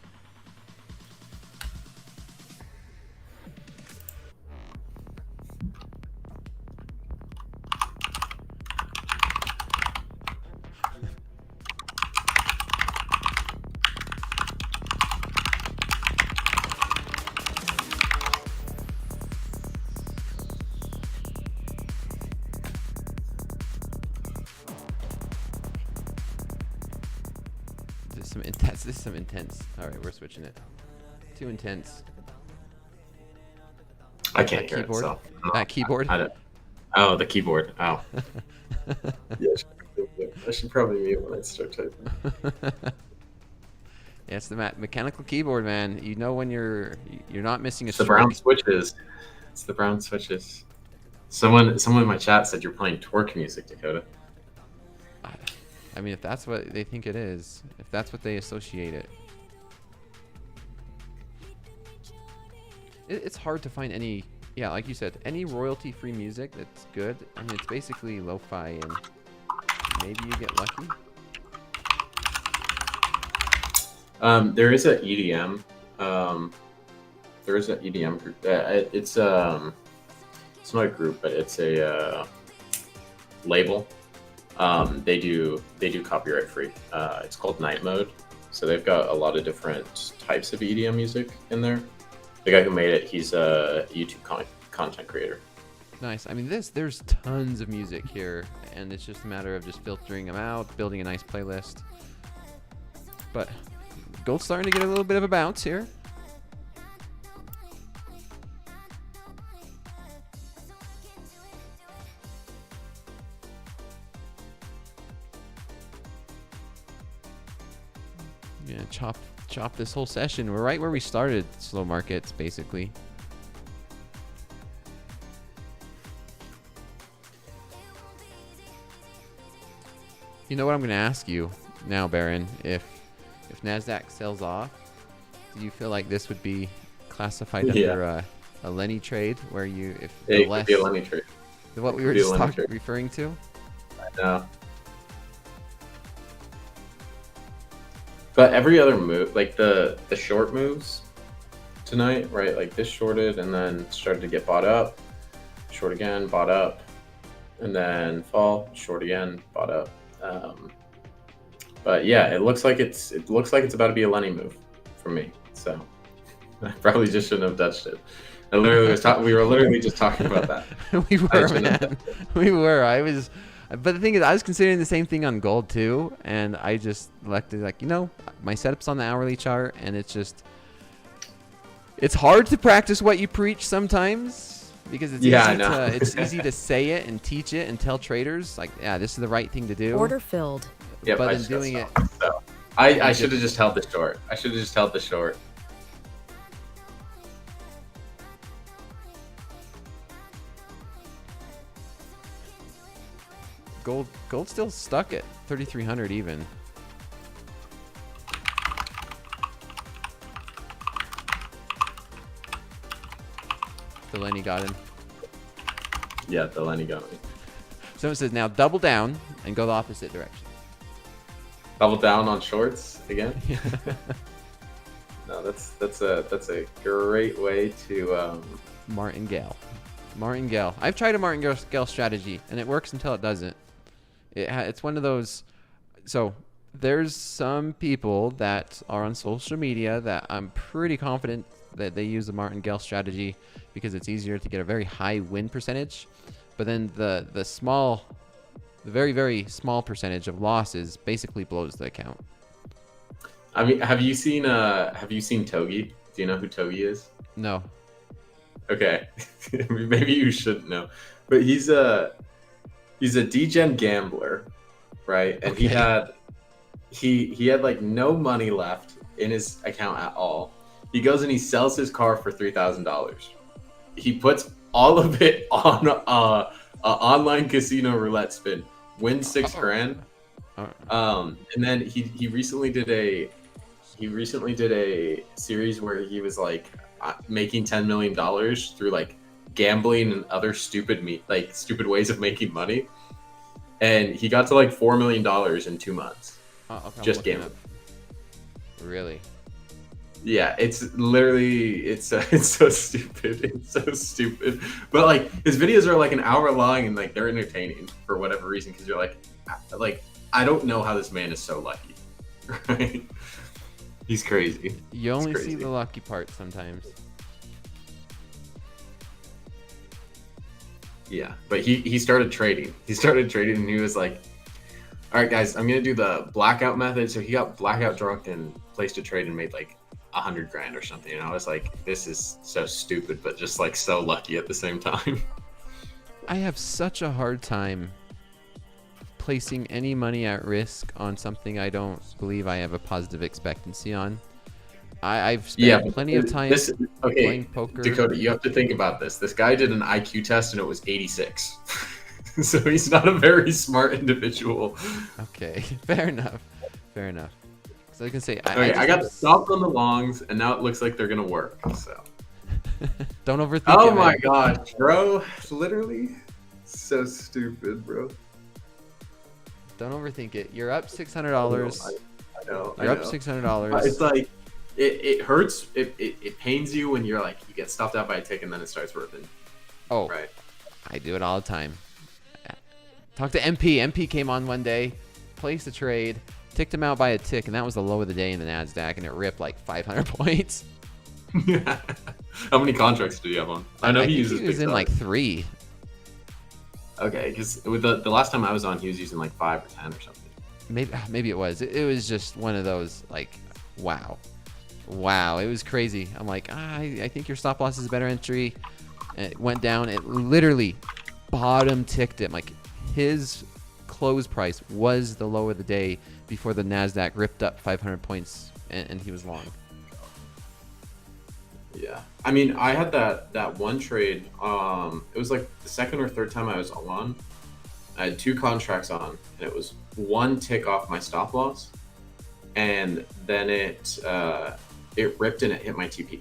This is some intense. All right, we're switching it. Too intense. I can't hear keyboard? it. So That keyboard? I don't. Oh, the keyboard. Oh. Yeah, I should probably mute when I start typing. Yeah, it's the mechanical keyboard, man. You know when you're not missing a It's the stroke. brown switches. It's the brown switches. Someone in my chat said you're playing torque music, Dakota. I mean, if that's what they think it is, if that's what they associate it. It's hard to find any, yeah, like you said, any royalty-free music that's good. I mean, it's basically lo-fi, and maybe you get lucky. There is a EDM there is an EDM group. It's not a group, but it's a label. They do copyright free. It's called Night Mode. So they've got a lot of different types of EDM music in there. The guy who made it, he's a YouTube content creator. Nice. I mean, there's tons of music here, and it's just a matter of just filtering them out, building a nice playlist. But gold's starting to get a little bit of a bounce here. Yeah, chop this whole session. We're right where we started slow markets, basically. You know what I'm going to ask you now, Baron? If Nasdaq sells off, do you feel like this would be classified under a Lenny trade, where if the It could be a Lenny trade. what we were just referring to? I know. But every other move, like the short moves tonight, right? Like this shorted and then started to get bought up, short again, bought up, and then fall, short again, bought up. But yeah, it looks like it's about to be a Lenny move for me. So I probably just shouldn't have touched it. We were literally just talking about that. We were, man. We were. But the thing is, I was considering the same thing on gold too, and I just elected, like, my setup's on the hourly chart, and it's hard to practice what you preach sometimes, because it's easy to say it and teach it and tell traders, like, yeah, this is the right thing to do. Order filled. Yep, but in doing it, so I should have just held the short. Gold still stuck at 3,300 even. The Lenny got him. Yeah, the Lenny got me. Someone says now double down and go the opposite direction. Double down on shorts again? No, that's a great way to Martingale. I've tried a martingale strategy, and it works until it doesn't. It's one of those. So there's some people that are on social media that I'm pretty confident that they use the martingale strategy because it's easier to get a very high win percentage. But then the very, very small percentage of losses basically blows the account. I mean, have you seen Togi? Do you know who Togi is? No. Okay. Maybe you shouldn't know. But he's a degen gambler, right? And Okay. he had like no money left in his account at all. He goes and he sells his car for $3,000. He puts all of it on a online casino roulette spin, wins $6,000. And then he recently did a series where he was like making $10 million through like gambling and other stupid ways of making money, and he got to like $4 million in 2 months. Okay, just gambling. Really? Yeah, it's so stupid. It's so stupid. But like his videos are like an hour long, and like they're entertaining for whatever reason, because you're like I don't know how this man is so lucky. Right? He's crazy. You only see the lucky part sometimes. Yeah, but he started trading. And he was like, all right, guys, I'm going to do the blackout method. So he got blackout drunk and placed a trade and made like $100,000 or something. And I was like, this is so stupid, but just like so lucky at the same time. I have such a hard time placing any money at risk on something I don't believe I have a positive expectancy on. I've spent plenty of time playing poker. Dakota, you have to think about this. This guy did an IQ test and it was 86. So he's not a very smart individual. Okay, fair enough. So I can say, I got stopped on the longs, and now it looks like they're gonna work. So don't overthink it. Oh my gosh, bro! Literally, so stupid, bro. Don't overthink it. You're up $600. I know. You're up $600. It's like it hurts. It pains you when you're like you get stopped out by a tick and then it starts ripping. Oh, Right. I do it all the time. Talk to MP. MP came on one day, placed a trade, ticked him out by a tick, and that was the low of the day in the NASDAQ, and it ripped like 500 points. How many contracts do you have on? I know I think uses he was big in like size. 3. Okay, because with the last time I was on, he was using like 5 or 10 or something. Maybe it was. It was just one of those like, wow. It was crazy. I'm like, I think your stop loss is a better entry. And it went down. It literally bottom ticked him. Like his close price was the low of the day before the NASDAQ ripped up 500 points and he was long. Yeah, I mean, I had that one trade. It was like the second or third time I was on. I had 2 contracts on, and it was 1 tick off my stop loss, and then it ripped and it hit my TP.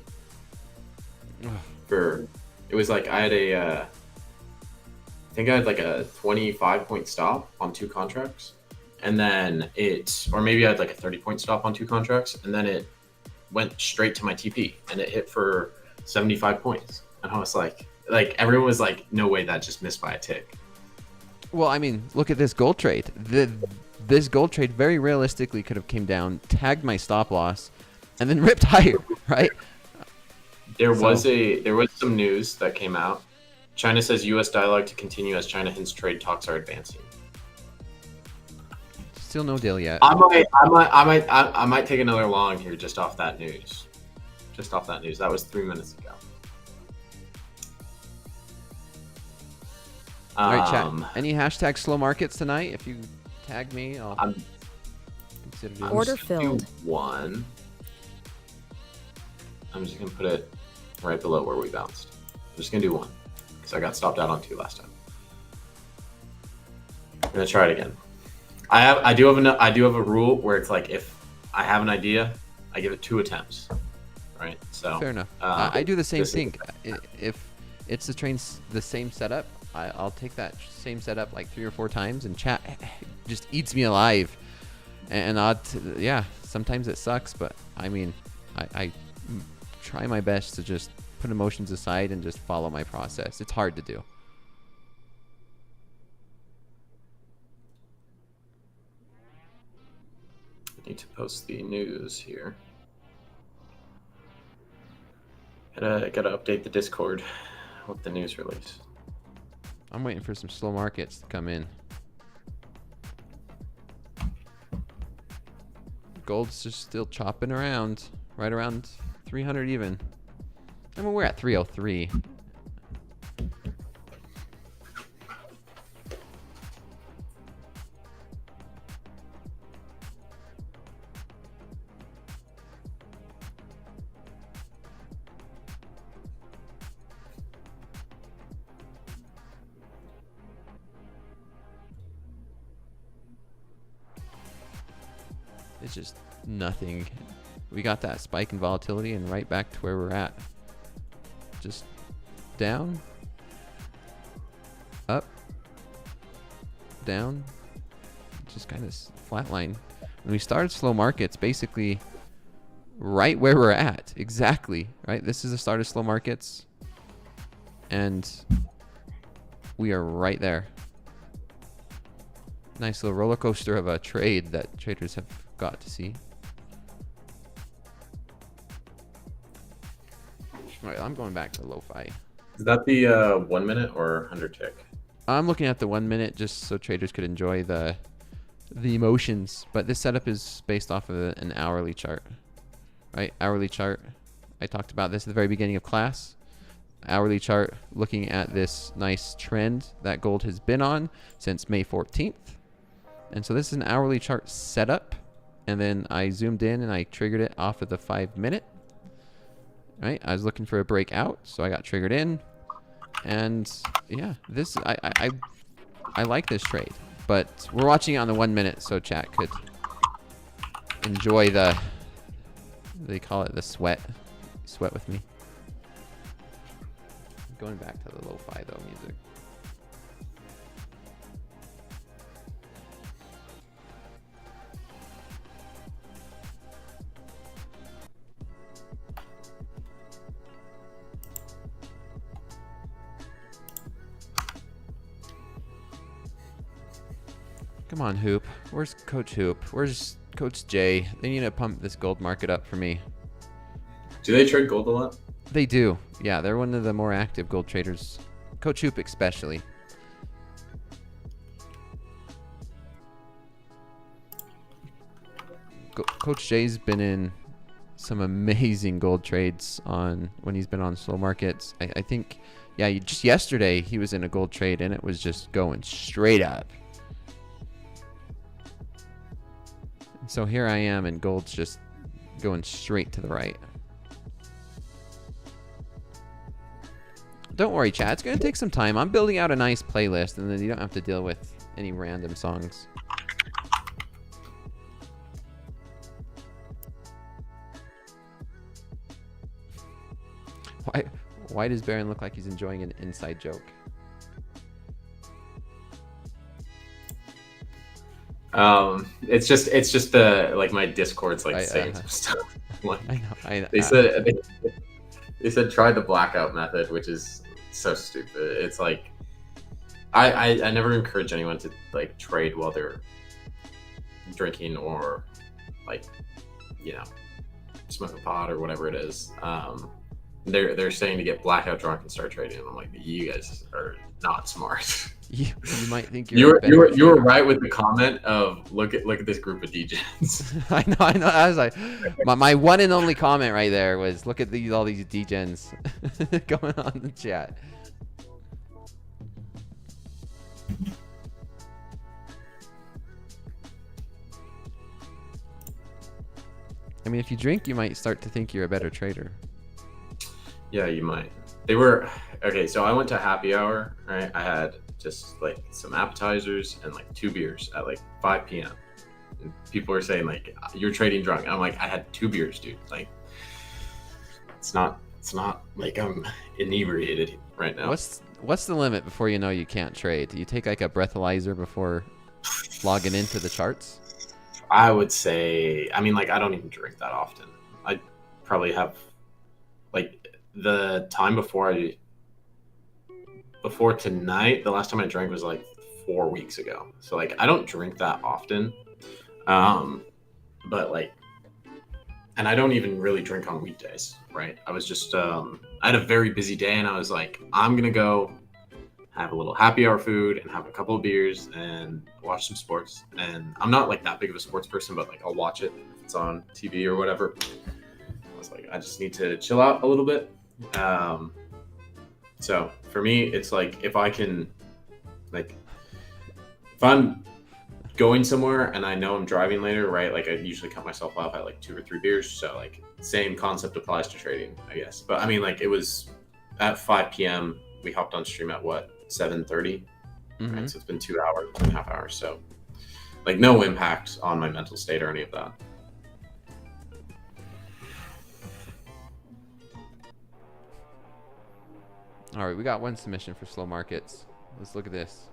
It was like I had I think I had like a 25-point stop on 2 contracts, and then or maybe I had like a 30-point stop on 2 contracts, and then it went straight to my TP and it hit for 75 points. And I was like everyone was like, no way, that just missed by a tick. Well, I mean, look at this gold trade. This gold trade very realistically could have came down, tagged my stop loss, and then ripped higher, right? There was some news that came out. China says U.S. dialogue to continue as China hints trade talks are advancing. Still no deal yet. I might take another long here just off that news. That was 3 minutes ago. All right, chat. Any hashtag slow markets tonight? If you tag me, I'll consider doing Order just filled. do one. I'm just gonna put it right below where we bounced. I'm just gonna do one because I got stopped out on 2 last time. I'm gonna try it again. I do have a rule where it's like if I have an idea, I give it 2 attempts. Right. So fair enough. I do the same thing. If it's the same setup, I'll take that same setup like 3 or 4 times, and chat just eats me alive. And sometimes it sucks, but I mean, I try my best to just put emotions aside and just follow my process. It's hard to do. I need to post the news here. Gotta update the Discord with the news release. I'm waiting for some slow markets to come in. Gold's just still chopping around, right around 300 even. I mean, we're at 303. It's just nothing. We got that spike in volatility and right back to where we're at. Just down, up, down, just kind of flatline. When we started slow markets, basically right where we're at, exactly, right? This is the start of slow markets, and we are right there. Nice little roller coaster of a trade that traders have got to see. All right, I'm going back to lo-fi. Is that the 1 minute or 100 tick? I'm looking at the 1 minute just so traders could enjoy the emotions, but this setup is based off of an hourly chart, right? Hourly chart. I talked about this at the very beginning of class. Hourly chart looking at this nice trend that gold has been on since May 14th. And so this is an hourly chart setup. And then I zoomed in and I triggered it off of the 5 minute. Right? I was looking for a breakout, so I got triggered in. And yeah, this I like this trade. But we're watching it on the 1 minute, so chat could enjoy they call it the sweat. Sweat with me. Going back to the lo-fi though music. Come on, Hoop. Where's Coach Hoop? Where's Coach J? They need to pump this gold market up for me. Do they trade gold a lot? They do. Yeah, they're one of the more active gold traders. Coach Hoop especially. Coach J's been in some amazing gold trades on when he's been on slow markets. I think, yeah, just yesterday he was in a gold trade and it was just going straight up. And so here I am and gold's just going straight to the right. Don't worry, chat. It's going to take some time. I'm building out a nice playlist and then you don't have to deal with any random songs. Why does Baron look like he's enjoying an inside joke? It's just the like my Discord's like saying some stuff. Like, I know. They said try the blackout method, which is so stupid. It's like I never encourage anyone to like trade while they're drinking or like smoking pot or whatever it is. They're saying to get blackout drunk and start trading. And I'm like, you guys are not smart. You might think you were right with the comment of look at this group of degens. I know. I was like, my one and only comment right there was look at all these degens going on in the chat. I mean, if you drink, you might start to think you're a better trader. Yeah, you might. They were okay. So I went to happy hour. Right, I had just like some appetizers and like 2 beers at like 5 p.m. And people were saying like you're trading drunk. And I'm like, I had 2 beers, dude. Like it's not like I'm inebriated right now. What's the limit before you know you can't trade? Do you take like a breathalyzer before logging into the charts? I would say, I mean, like I don't even drink that often. I probably have like the time before tonight, the last time I drank was like 4 weeks ago. So like I don't drink that often. But like, and I don't even really drink on weekdays, right? I was just I had a very busy day and I was like, I'm gonna go have a little happy hour food and have a couple of beers and watch some sports. And I'm not like that big of a sports person, but like I'll watch it if it's on TV or whatever. I was like, I just need to chill out a little bit. So for me, it's like if I can, like, if I'm going somewhere and I know I'm driving later, right? Like I usually cut myself off at like 2 or 3 beers. So like same concept applies to trading, I guess. But I mean, like it was at 5 p.m. We hopped on stream at what, 7:30? Mm-hmm. Right? So it's been 2.5 hours. So like no impact on my mental state or any of that. All right, we got one submission for slow markets. Let's look at this.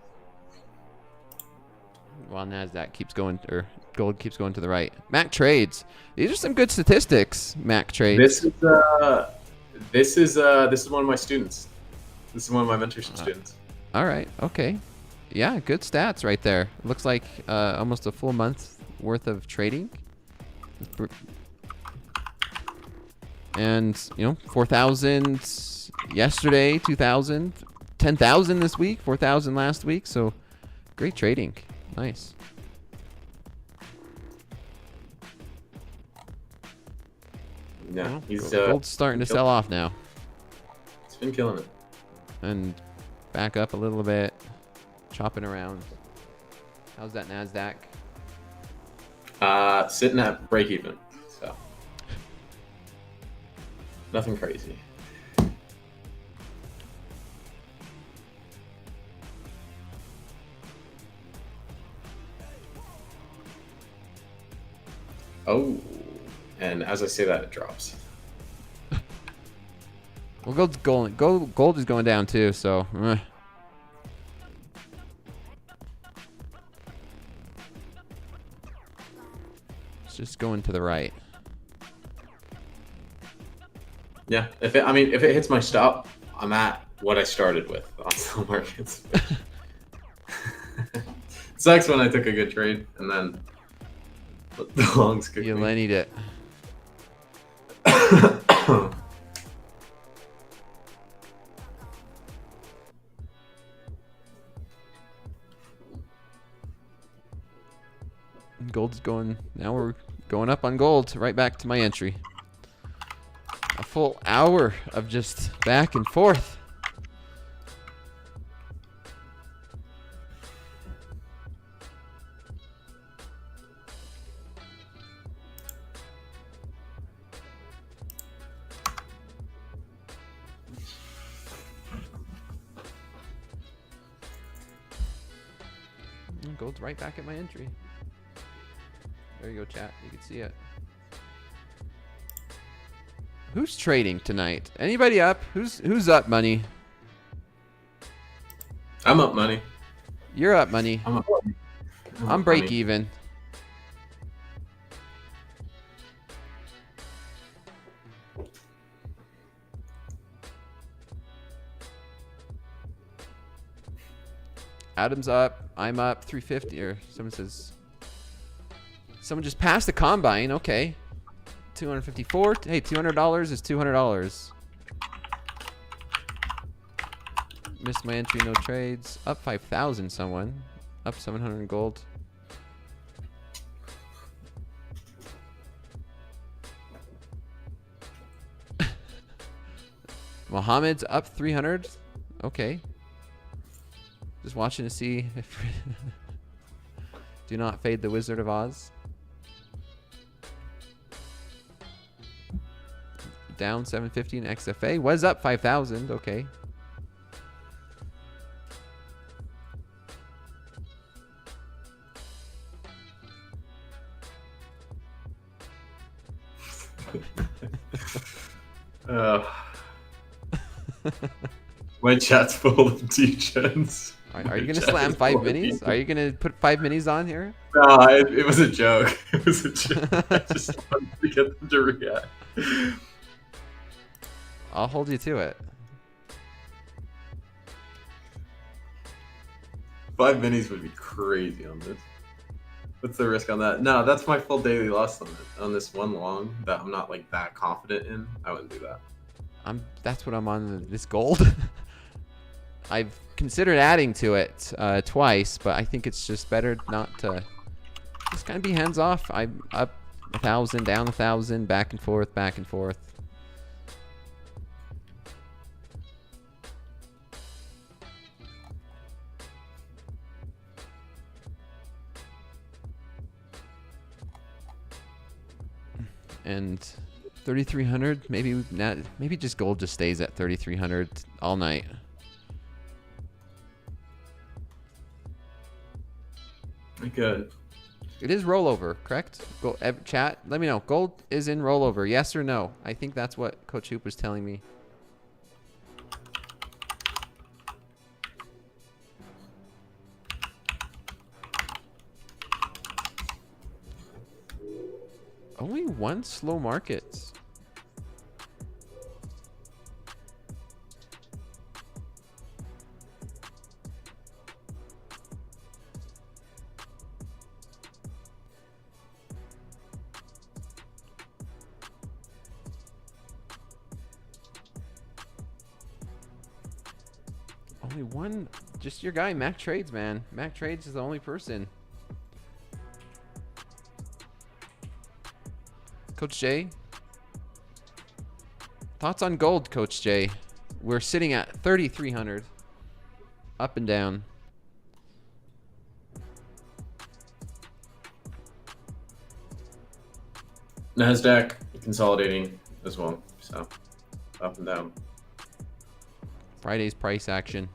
While NASDAQ keeps going, or gold keeps going to the right. Mac trades. These are some good statistics, Mac trades. This is one of my students. This is one of my mentorship students. All right. Okay. Yeah, good stats right there. Looks like almost a full month worth of trading. And, 4,000 yesterday, 2,000, 10,000 this week, 4,000 last week. So great trading. Nice. Yeah, he's gold's starting to sell off now. It's been killing it. And back up a little bit, chopping around. How's that NASDAQ? Sitting at break even. So nothing crazy. Oh, and as I say that, it drops. Well, gold is going down too, so. It's just going to the right. Yeah, if it hits my stop, I'm at what I started with on slow markets. Sucks when I took a good trade and then the longs kicked You me. lennied it. Gold's going. Now we're going up on gold. Right back to my entry. A full hour of just back and forth. And gold's right back at my entry. There you go, chat. You can see it. Who's trading tonight? Anybody up? Who's up, money? I'm up money. You're up, money. I'm up. I'm break even. Adam's up. I'm up 350. Or someone says. Someone just passed the combine. Okay. 254. Hey, $200 is $200. Missed my entry, no trades. Up 5,000, someone. Up 700 in gold. Mohammed's up 300. Okay. Just watching to see if... Do not fade the Wizard of Oz. Down 750 in XFA. Was up 5,000. Okay. My chat's full of degens. Are you going to slam 5 minis? Are you going to put 5 minis on here? No, it was a joke. It was a joke. I just wanted to get them to react. I'll hold you to it. 5 minis would be crazy on this. What's the risk on that? No, that's my full daily loss limit on this one long that I'm not like that confident in. I wouldn't do that. That's what I'm on this gold. I've considered adding to it twice, but I think it's just better not to just kind of be hands off. I'm up 1,000, down 1,000, back and forth, back and forth. And 3,300, maybe just gold just stays at 3,300 all night. Good. It is rollover, correct? Chat, let me know. Gold is in rollover, yes or no? I think that's what Coach Hoop was telling me. Only one slow market. Only one, just your guy, Mac Trades, man. Mac Trades is the only person. Coach Jay, thoughts on gold, Coach Jay? We're sitting at 3,300, up and down. NASDAQ consolidating as well, so up and down. Friday's price action.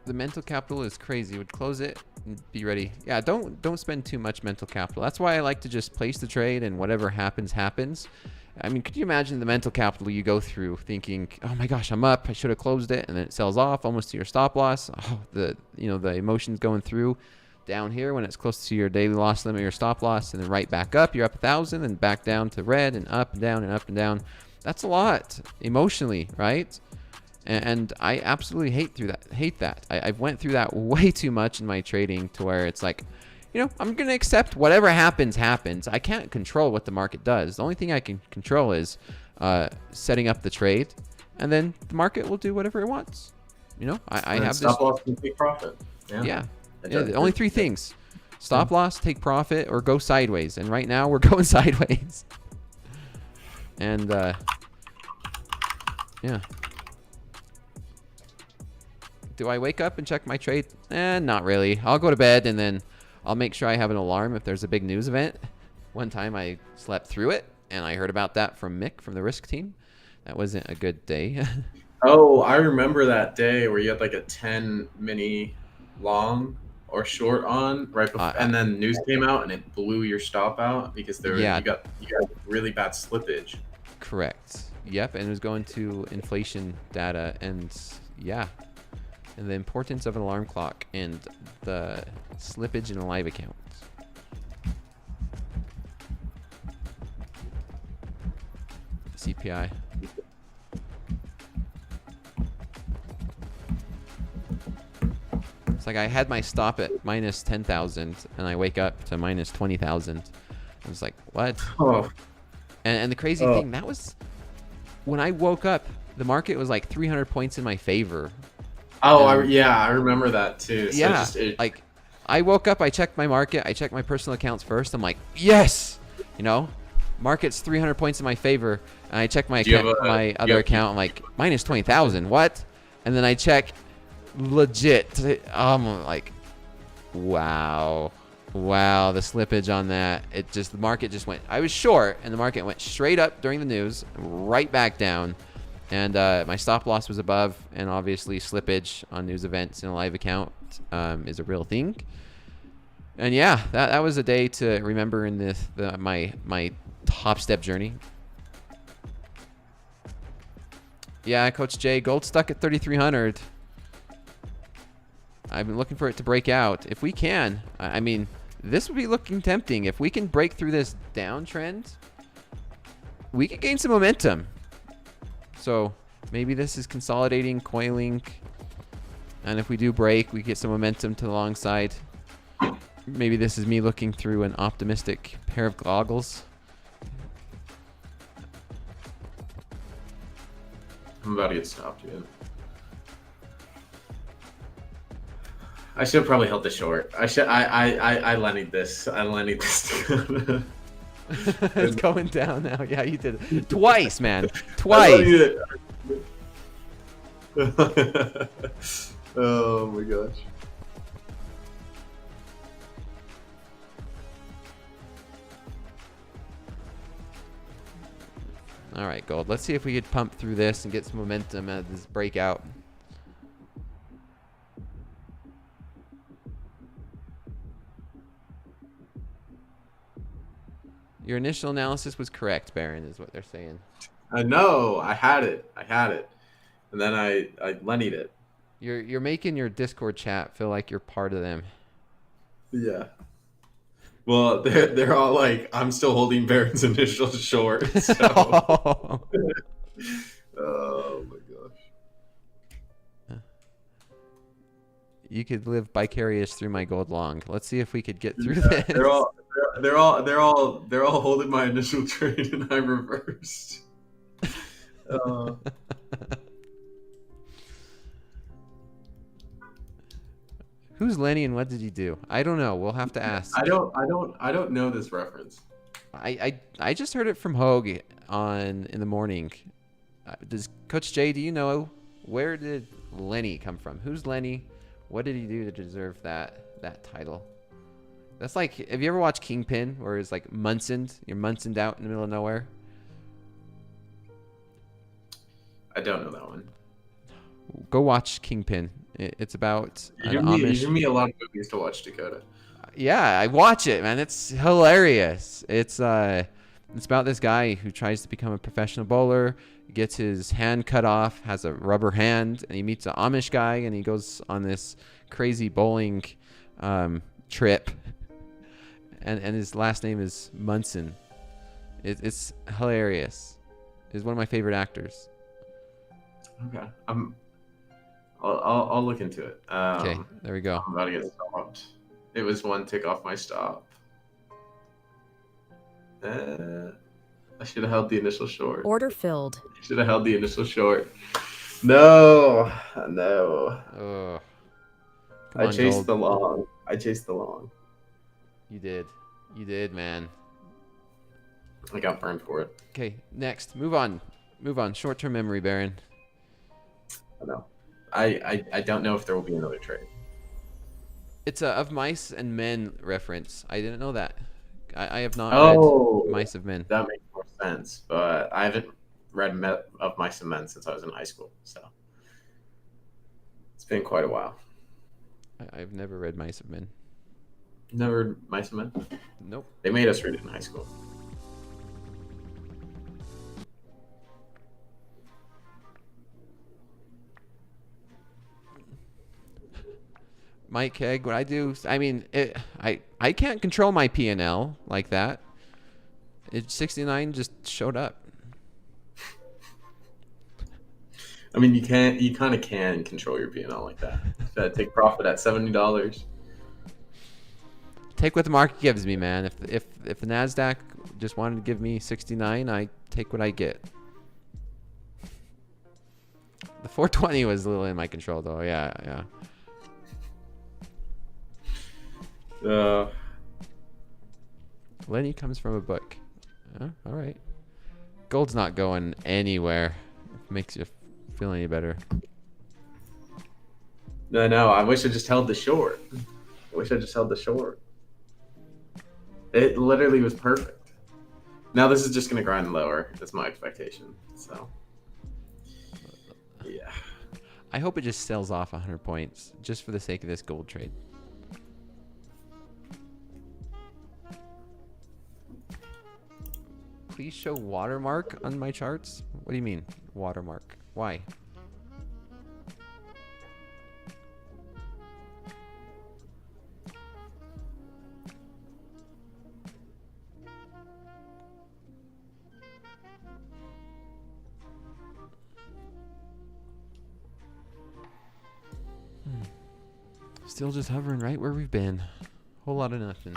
The mental capital is crazy. Would close it and be ready. Yeah, don't spend too much mental capital. That's why I like to just place the trade and whatever happens, happens. I mean, could you imagine the mental capital you go through thinking, oh my gosh, I'm up, I should have closed it, and then it sells off almost to your stop loss. Oh, the emotions going through. down here when it's close to your daily loss limit, your stop loss, and then right back up. You're up 1,000 and back down to red and up and down and up and down. That's a lot emotionally, right? And I absolutely hate that. I've went through that way too much in my trading to where it's like, I'm going to accept whatever happens. I can't control what the market does. The only thing I can control is setting up the trade, and then the market will do whatever it wants. I have stop loss and take profit. Yeah. The only three things: stop loss, take profit, or go sideways. And right now we're going sideways. And yeah. Do I wake up and check my trade? Not really. I'll go to bed and then I'll make sure I have an alarm if there's a big news event. One time I slept through it, and I heard about that from Mick from the Risk team. That wasn't a good day. Oh, I remember that day where you had like a 10 mini long or short on right before, and then news came out and it blew your stop out because you got really bad slippage. Correct. Yep, and it was going to inflation data, and yeah. And the importance of an alarm clock and the slippage in a live account. CPI. It's like I had my stop at minus 10,000 and I wake up to minus 20,000. I was like, what? Oh. And the crazy thing, that was when I woke up, the market was like 300 points in my favor. Oh, I remember that too. So yeah, like I woke up, I checked my market, I checked my personal accounts first. I'm like, yes, market's 300 points in my favor. And I check my other account, I'm like, minus 20,000, what? And then I check legit. I'm like, wow, the slippage on that. The market just went, I was short, and the market went straight up during the news, right back down. And my stop loss was above, and obviously slippage on news events in a live account is a real thing. And yeah, that was a day to remember in my top step journey. Yeah, Coach Jay, gold stuck at 3,300. I've been looking for it to break out. If we can, I mean, this would be looking tempting. If we can break through this downtrend, we could gain some momentum. So maybe this is consolidating, coiling, and if we do break, we get some momentum to the long side. Maybe this is me looking through an optimistic pair of goggles. I'm about to get stopped again. I should have probably held the short. I Lenny'd this. I Lenny'd this. It's going down now. Yeah, you did it. Twice, man. Twice. Oh my gosh. All right, gold. Let's see if we could pump through this and get some momentum at this breakout. Your initial analysis was correct, Baron, is what they're saying. I know. I had it. And then I Lenny'd it. You're making your Discord chat feel like you're part of them. Yeah. Well, they're all like, I'm still holding Baron's initial short. So. Oh my gosh. You could live vicarious through my gold long. Let's see if we could get through this. They're all holding my initial trade, and I reversed. Who's Lenny and what did he do? I don't know. We'll have to ask. I don't know this reference. I just heard it from Hoag in the morning. Does Coach Jay, do you know, where did Lenny come from? Who's Lenny? What did he do to deserve that title? That's like, have you ever watched Kingpin, where it's like Munsoned? You're Munsoned out in the middle of nowhere. I don't know that one. Go watch Kingpin. It's about you give me a lot of movies to watch, Dakota. Yeah, I watch it, man. It's hilarious. It's about this guy who tries to become a professional bowler, gets his hand cut off, has a rubber hand, and he meets an Amish guy, and he goes on this crazy bowling trip, and his last name is Munson. It's hilarious. He's one of my favorite actors. Okay. I'll look into it. Okay, there we go. I'm about to get stopped. It was one tick off my stop. I should have held the initial short. Order filled. Should have held the initial short. No. Oh, I chased the long. You did, man. I got burned for it. Okay, next. Move on. Short-term memory, Baron. I know. I don't know if there will be another trade. It's a Of Mice and Men reference. I didn't know that. I have not read Mice of Men. That makes more sense, but I haven't read Of Mice and Men since I was in high school, so it's been quite a while. I've never read Mice of Men. Never read Mice and Men? Nope. They made us read it in high school. Mike Keg, what I do, I mean, I can't control my P&L like that. 69 just showed up. I mean, you kind of can control your P&L like that. Take profit at $70. Take what the market gives me, man. If the Nasdaq just wanted to give me 69, I take what I get. The 420 was a little in my control, though. Yeah. Lenny comes from a book. All right. Gold's not going anywhere. If it makes you feel any better. No. I wish I just held the short. It literally was perfect. Now this is just going to grind lower. That's my expectation. So, yeah. I hope it just sells off 100 points just for the sake of this gold trade. Please show watermark on my charts. What do you mean, watermark? Why? Still just hovering right where we've been. Whole lot of nothing.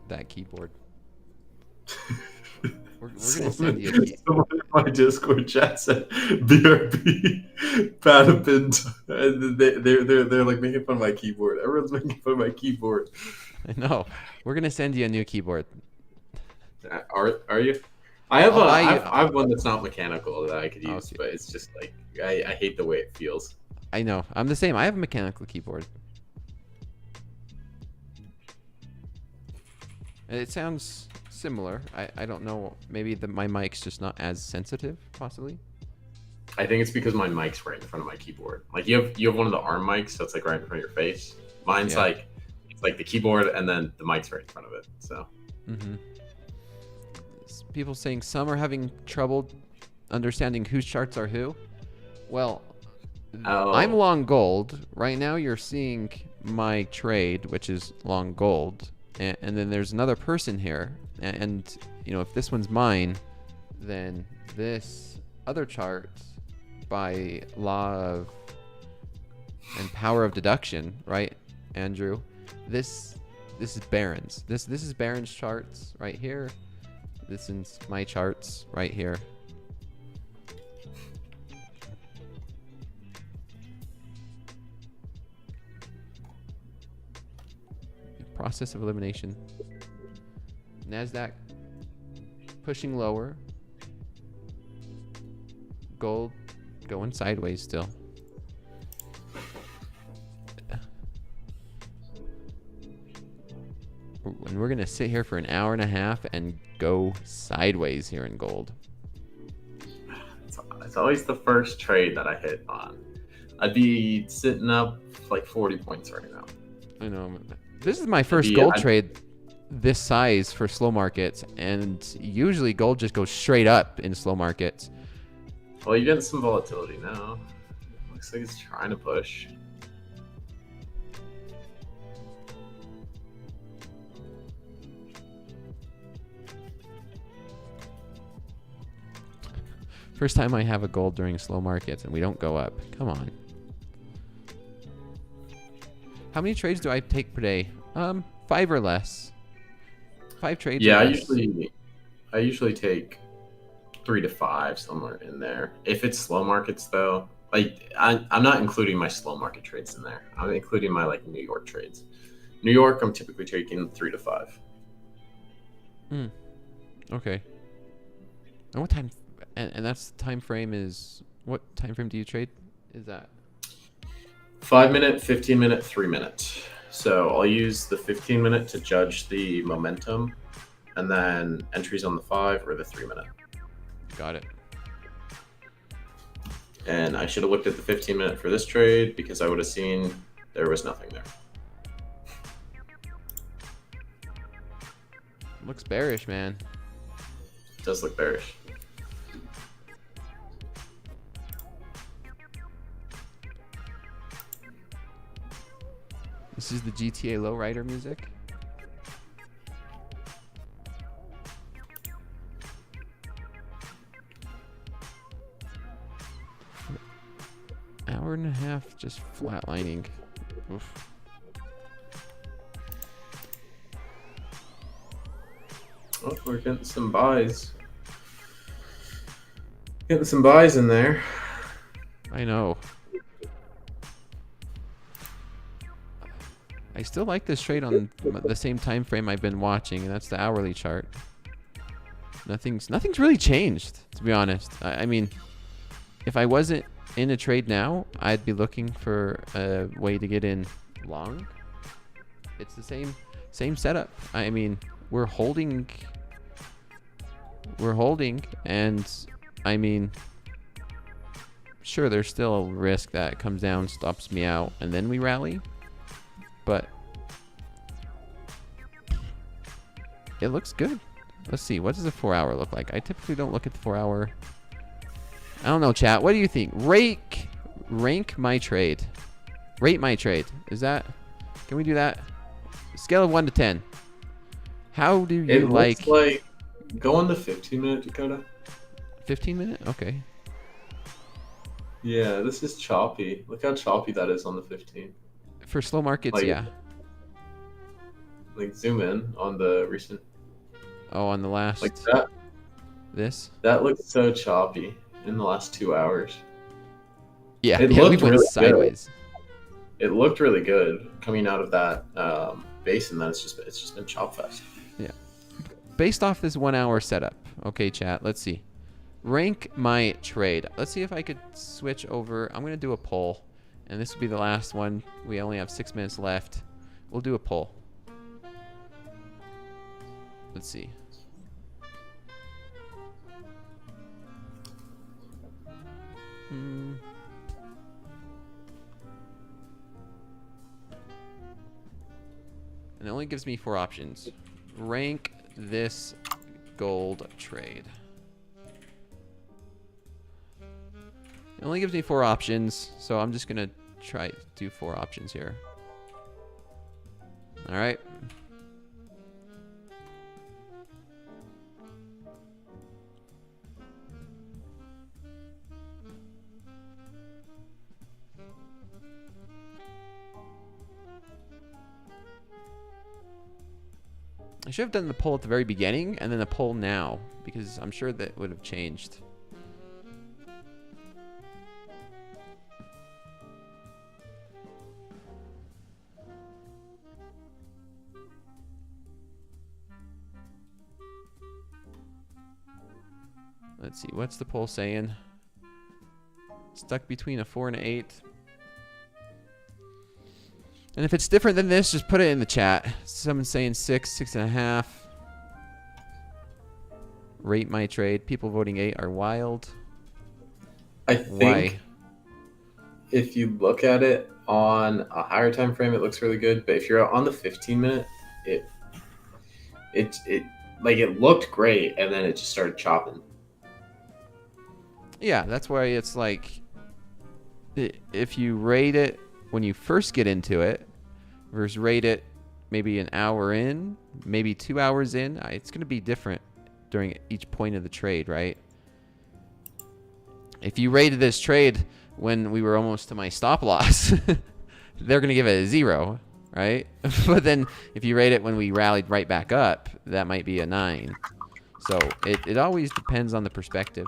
That keyboard. We're gonna send you a key. Someone in my Discord chat said BRB Patapin, and they're like making fun of my keyboard. Everyone's making fun of my keyboard. I know. We're gonna send you a new keyboard. Are you? I have one that's not mechanical that I could use, but it's just like I hate the way it feels. I know. I'm the same. I have a mechanical keyboard. It sounds similar. I don't know. Maybe my mic's just not as sensitive, possibly. I think it's because my mic's right in front of my keyboard. Like you have one of the arm mics, so it's like right in front of your face. Mine's like it's like the keyboard and then the mic's right in front of it. So. Mm-hmm. People saying some are having trouble understanding whose charts are who. Well, I'm long gold right now. You're seeing my trade, which is long gold. And then there's another person here, and you know, if this one's mine, then this other chart, by law of and power of deduction, right, Andrew? This is Baron's. This is Baron's charts right here. This is my charts right here. Process of elimination. Nasdaq pushing lower. Gold going sideways still. And we're going to sit here for an hour and a half and go sideways here in gold. It's always the first trade that I hit on. I'd be sitting up like 40 points right now. I know. This is my first gold trade this size for slow markets, and usually gold just goes straight up in slow markets. Well, you're getting some volatility now. Looks like it's trying to push. First time I have a gold during slow markets and we don't go up. Come on. How many trades do I take per day? 5 or less. 5 trades. Yeah, or less. I usually take 3 to 5, somewhere in there. If it's slow markets though, like I'm not including my slow market trades in there. I'm including my like New York trades. New York, I'm typically taking 3 to 5. Okay. And what time? And that's time frame is what time frame do you trade? Is that 5 minute, 15 minute, 3 minute. So I'll use the 15 minute to judge the momentum, and then entries on the 5 or the 3 minute. Got it. And I should have looked at the 15 minute for this trade because I would have seen there was nothing there. Looks bearish, man. It does look bearish. This is the GTA lowrider music. Hour and a half just flatlining. Oof. Oh, we're getting some buys. Getting some buys in there. I know. I still like this trade on the same time frame I've been watching, and that's the hourly chart. Nothing's really changed, to be honest. I mean, if I wasn't in a trade now, I'd be looking for a way to get in long. It's the same setup. I mean, we're holding, and I mean, sure, there's still a risk that it comes down, stops me out, and then we rally. But it looks good. Let's see. What does a 4 hour look like? I typically don't look at the 4 hour. I don't know, chat. What do you think? Rank my trade. Rate my trade. Is that? Can we do that? Scale of 1 to 10. How do you like? Looks like go on the 15 minute, Dakota. 15 minute? Okay. Yeah, this is choppy. Look how choppy that is on the 15. For slow markets, Like, yeah. Like zoom in on the recent. Oh, on the last. Like that. This. That looks so choppy in the last 2 hours. Yeah, It we looked went really sideways. It looked really good coming out of that basin. That it's just been chop fest. Yeah. Based off this 1 hour setup. Okay, chat. Let's see. Rank my trade. Let's see if I could switch over. I'm gonna do a poll. And this will be the last one. We only have 6 minutes left. We'll do a poll. Let's see. And it only gives me 4 options. Rank this gold trade. It only gives me 4 options, so I'm just gonna try to do 4 options here. All right. I should have done the poll at the very beginning and then the poll now, because I'm sure that would have changed. Let's see, what's the poll saying? Stuck between a 4 and an 8. And if it's different than this, just put it in the chat. Someone's saying 6, 6.5. Rate my trade. People voting 8 are wild. I think Why? if you look at it on a higher time frame, it looks really good. But if you're on the 15-minute, it looked great, and then it just started chopping. Yeah, that's why it's like, if you rate it when you first get into it versus rate it maybe an hour in, maybe 2 hours in, it's going to be different during each point of the trade, right? If you rated this trade when we were almost to my stop loss, they're going to give it a 0, right? But then if you rate it when we rallied right back up, that might be a 9. So it always depends on the perspective.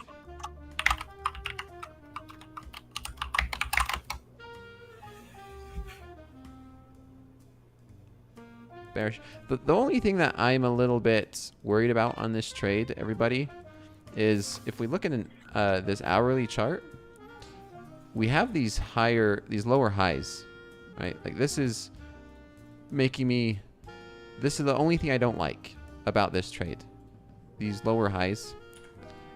Bearish. The only thing that I'm a little bit worried about on this trade, everybody, is if we look at this hourly chart, we have these lower highs, right? Like this is making me, this is the only thing I don't like about this trade. These lower highs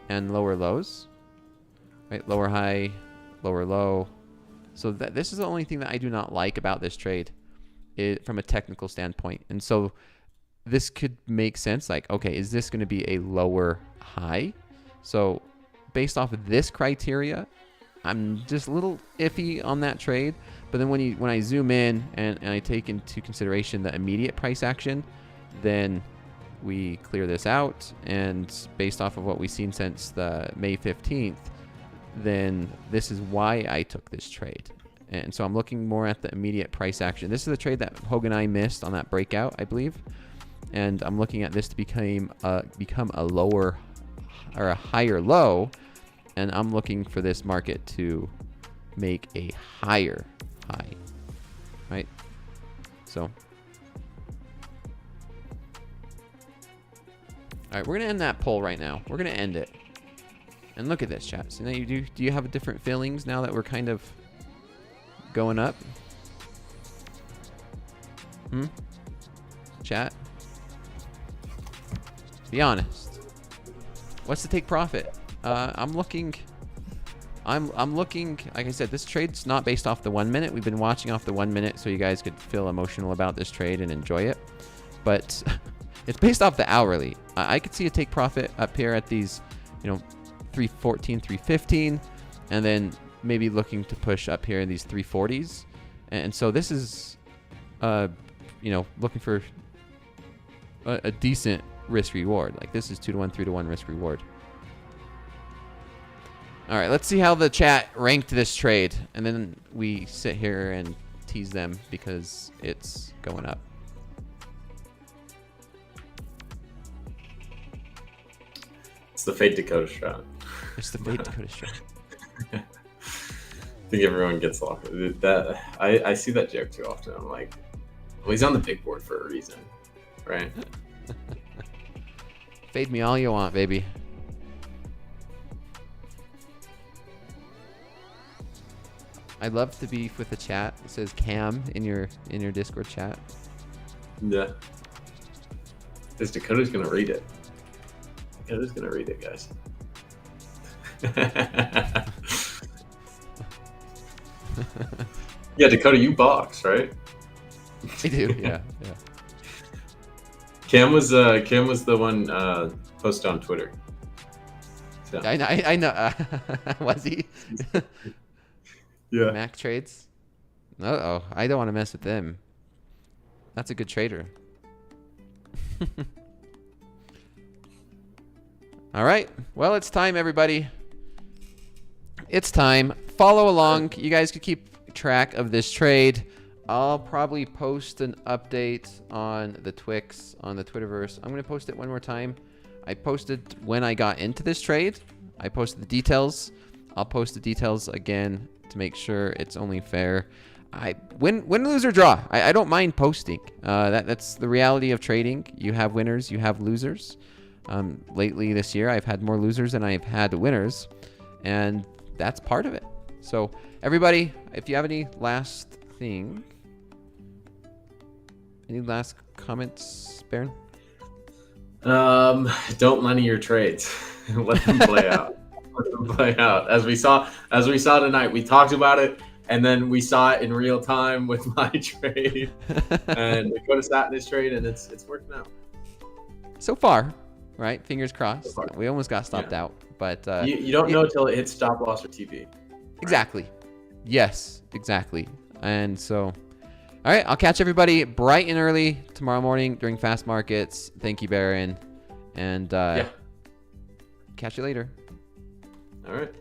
and lower lows, right? Lower high, lower low. So this is the only thing that I do not like about this trade. From a technical standpoint. And so this could make sense, like, okay, is this going to be a lower high? So based off of this criteria, I'm just a little iffy on that trade. But then when I zoom in and I take into consideration the immediate price action, then we clear this out, and based off of what we've seen since the May 15th, then this is why I took this trade. And so I'm looking more at the immediate price action. This is the trade that Hoag and I missed on that breakout, I believe. And I'm looking at this to become a lower or a higher low. And I'm looking for this market to make a higher high, right? So, all right, we're going to end that poll right now. We're going to end it. And look at this, chat. So now do you have different feelings now that we're kind of going up? Chat? Be honest. What's the take profit? I'm looking, like I said, this trade's not based off the 1 minute. We've been watching off the 1 minute so you guys could feel emotional about this trade and enjoy it. But it's based off the hourly. I could see a take profit up here at these, 314, 315, and then maybe looking to push up here in these 340s. And so this is, looking for a decent risk reward. Like this is 2-to-1, 3-to-1 risk reward. All right, let's see how the chat ranked this trade. And then we sit here and tease them because it's going up. It's the Fate Dakota strat. It's the Fate Dakota strat. I think everyone gets off that. I see that joke too often. I'm like, well, he's on the big board for a reason, right? Fade me all you want, baby. I'd love to beef with the chat. It says Cam in your Discord chat. Yeah. This Dakota's gonna read it. Dakota's gonna read it, guys. Yeah, Dakota, you box, right? I do, yeah. Cam was the one posted on Twitter. So. I know. Was he? Yeah. Mac trades. I don't want to mess with them. That's a good trader. All right. Well, it's time, everybody. It's time. Follow along. You guys can keep track of this trade. I'll probably post an update on the Twix, on the Twitterverse. I'm going to post it one more time. I posted when I got into this trade. I posted the details. I'll post the details again to make sure it's only fair. Win, lose, or draw. I don't mind posting. That's the reality of trading. You have winners, you have losers. Lately this year, I've had more losers than I've had winners, and that's part of it. So everybody, if you have any last thing, Any last comments, Baron? Don't money your trades. Let them play out. Let them play out. As we saw tonight, we talked about it, and then we saw it in real time with my trade. And Dakota sat in his trade, and it's working out. So far, right? Fingers crossed. So far. We almost got stopped out, but You don't know until it hits stop loss or TV. Right? Exactly. Yes, exactly. And so, all right, I'll catch everybody bright and early tomorrow morning during fast markets. Thank you, Baron. And catch you later. All right.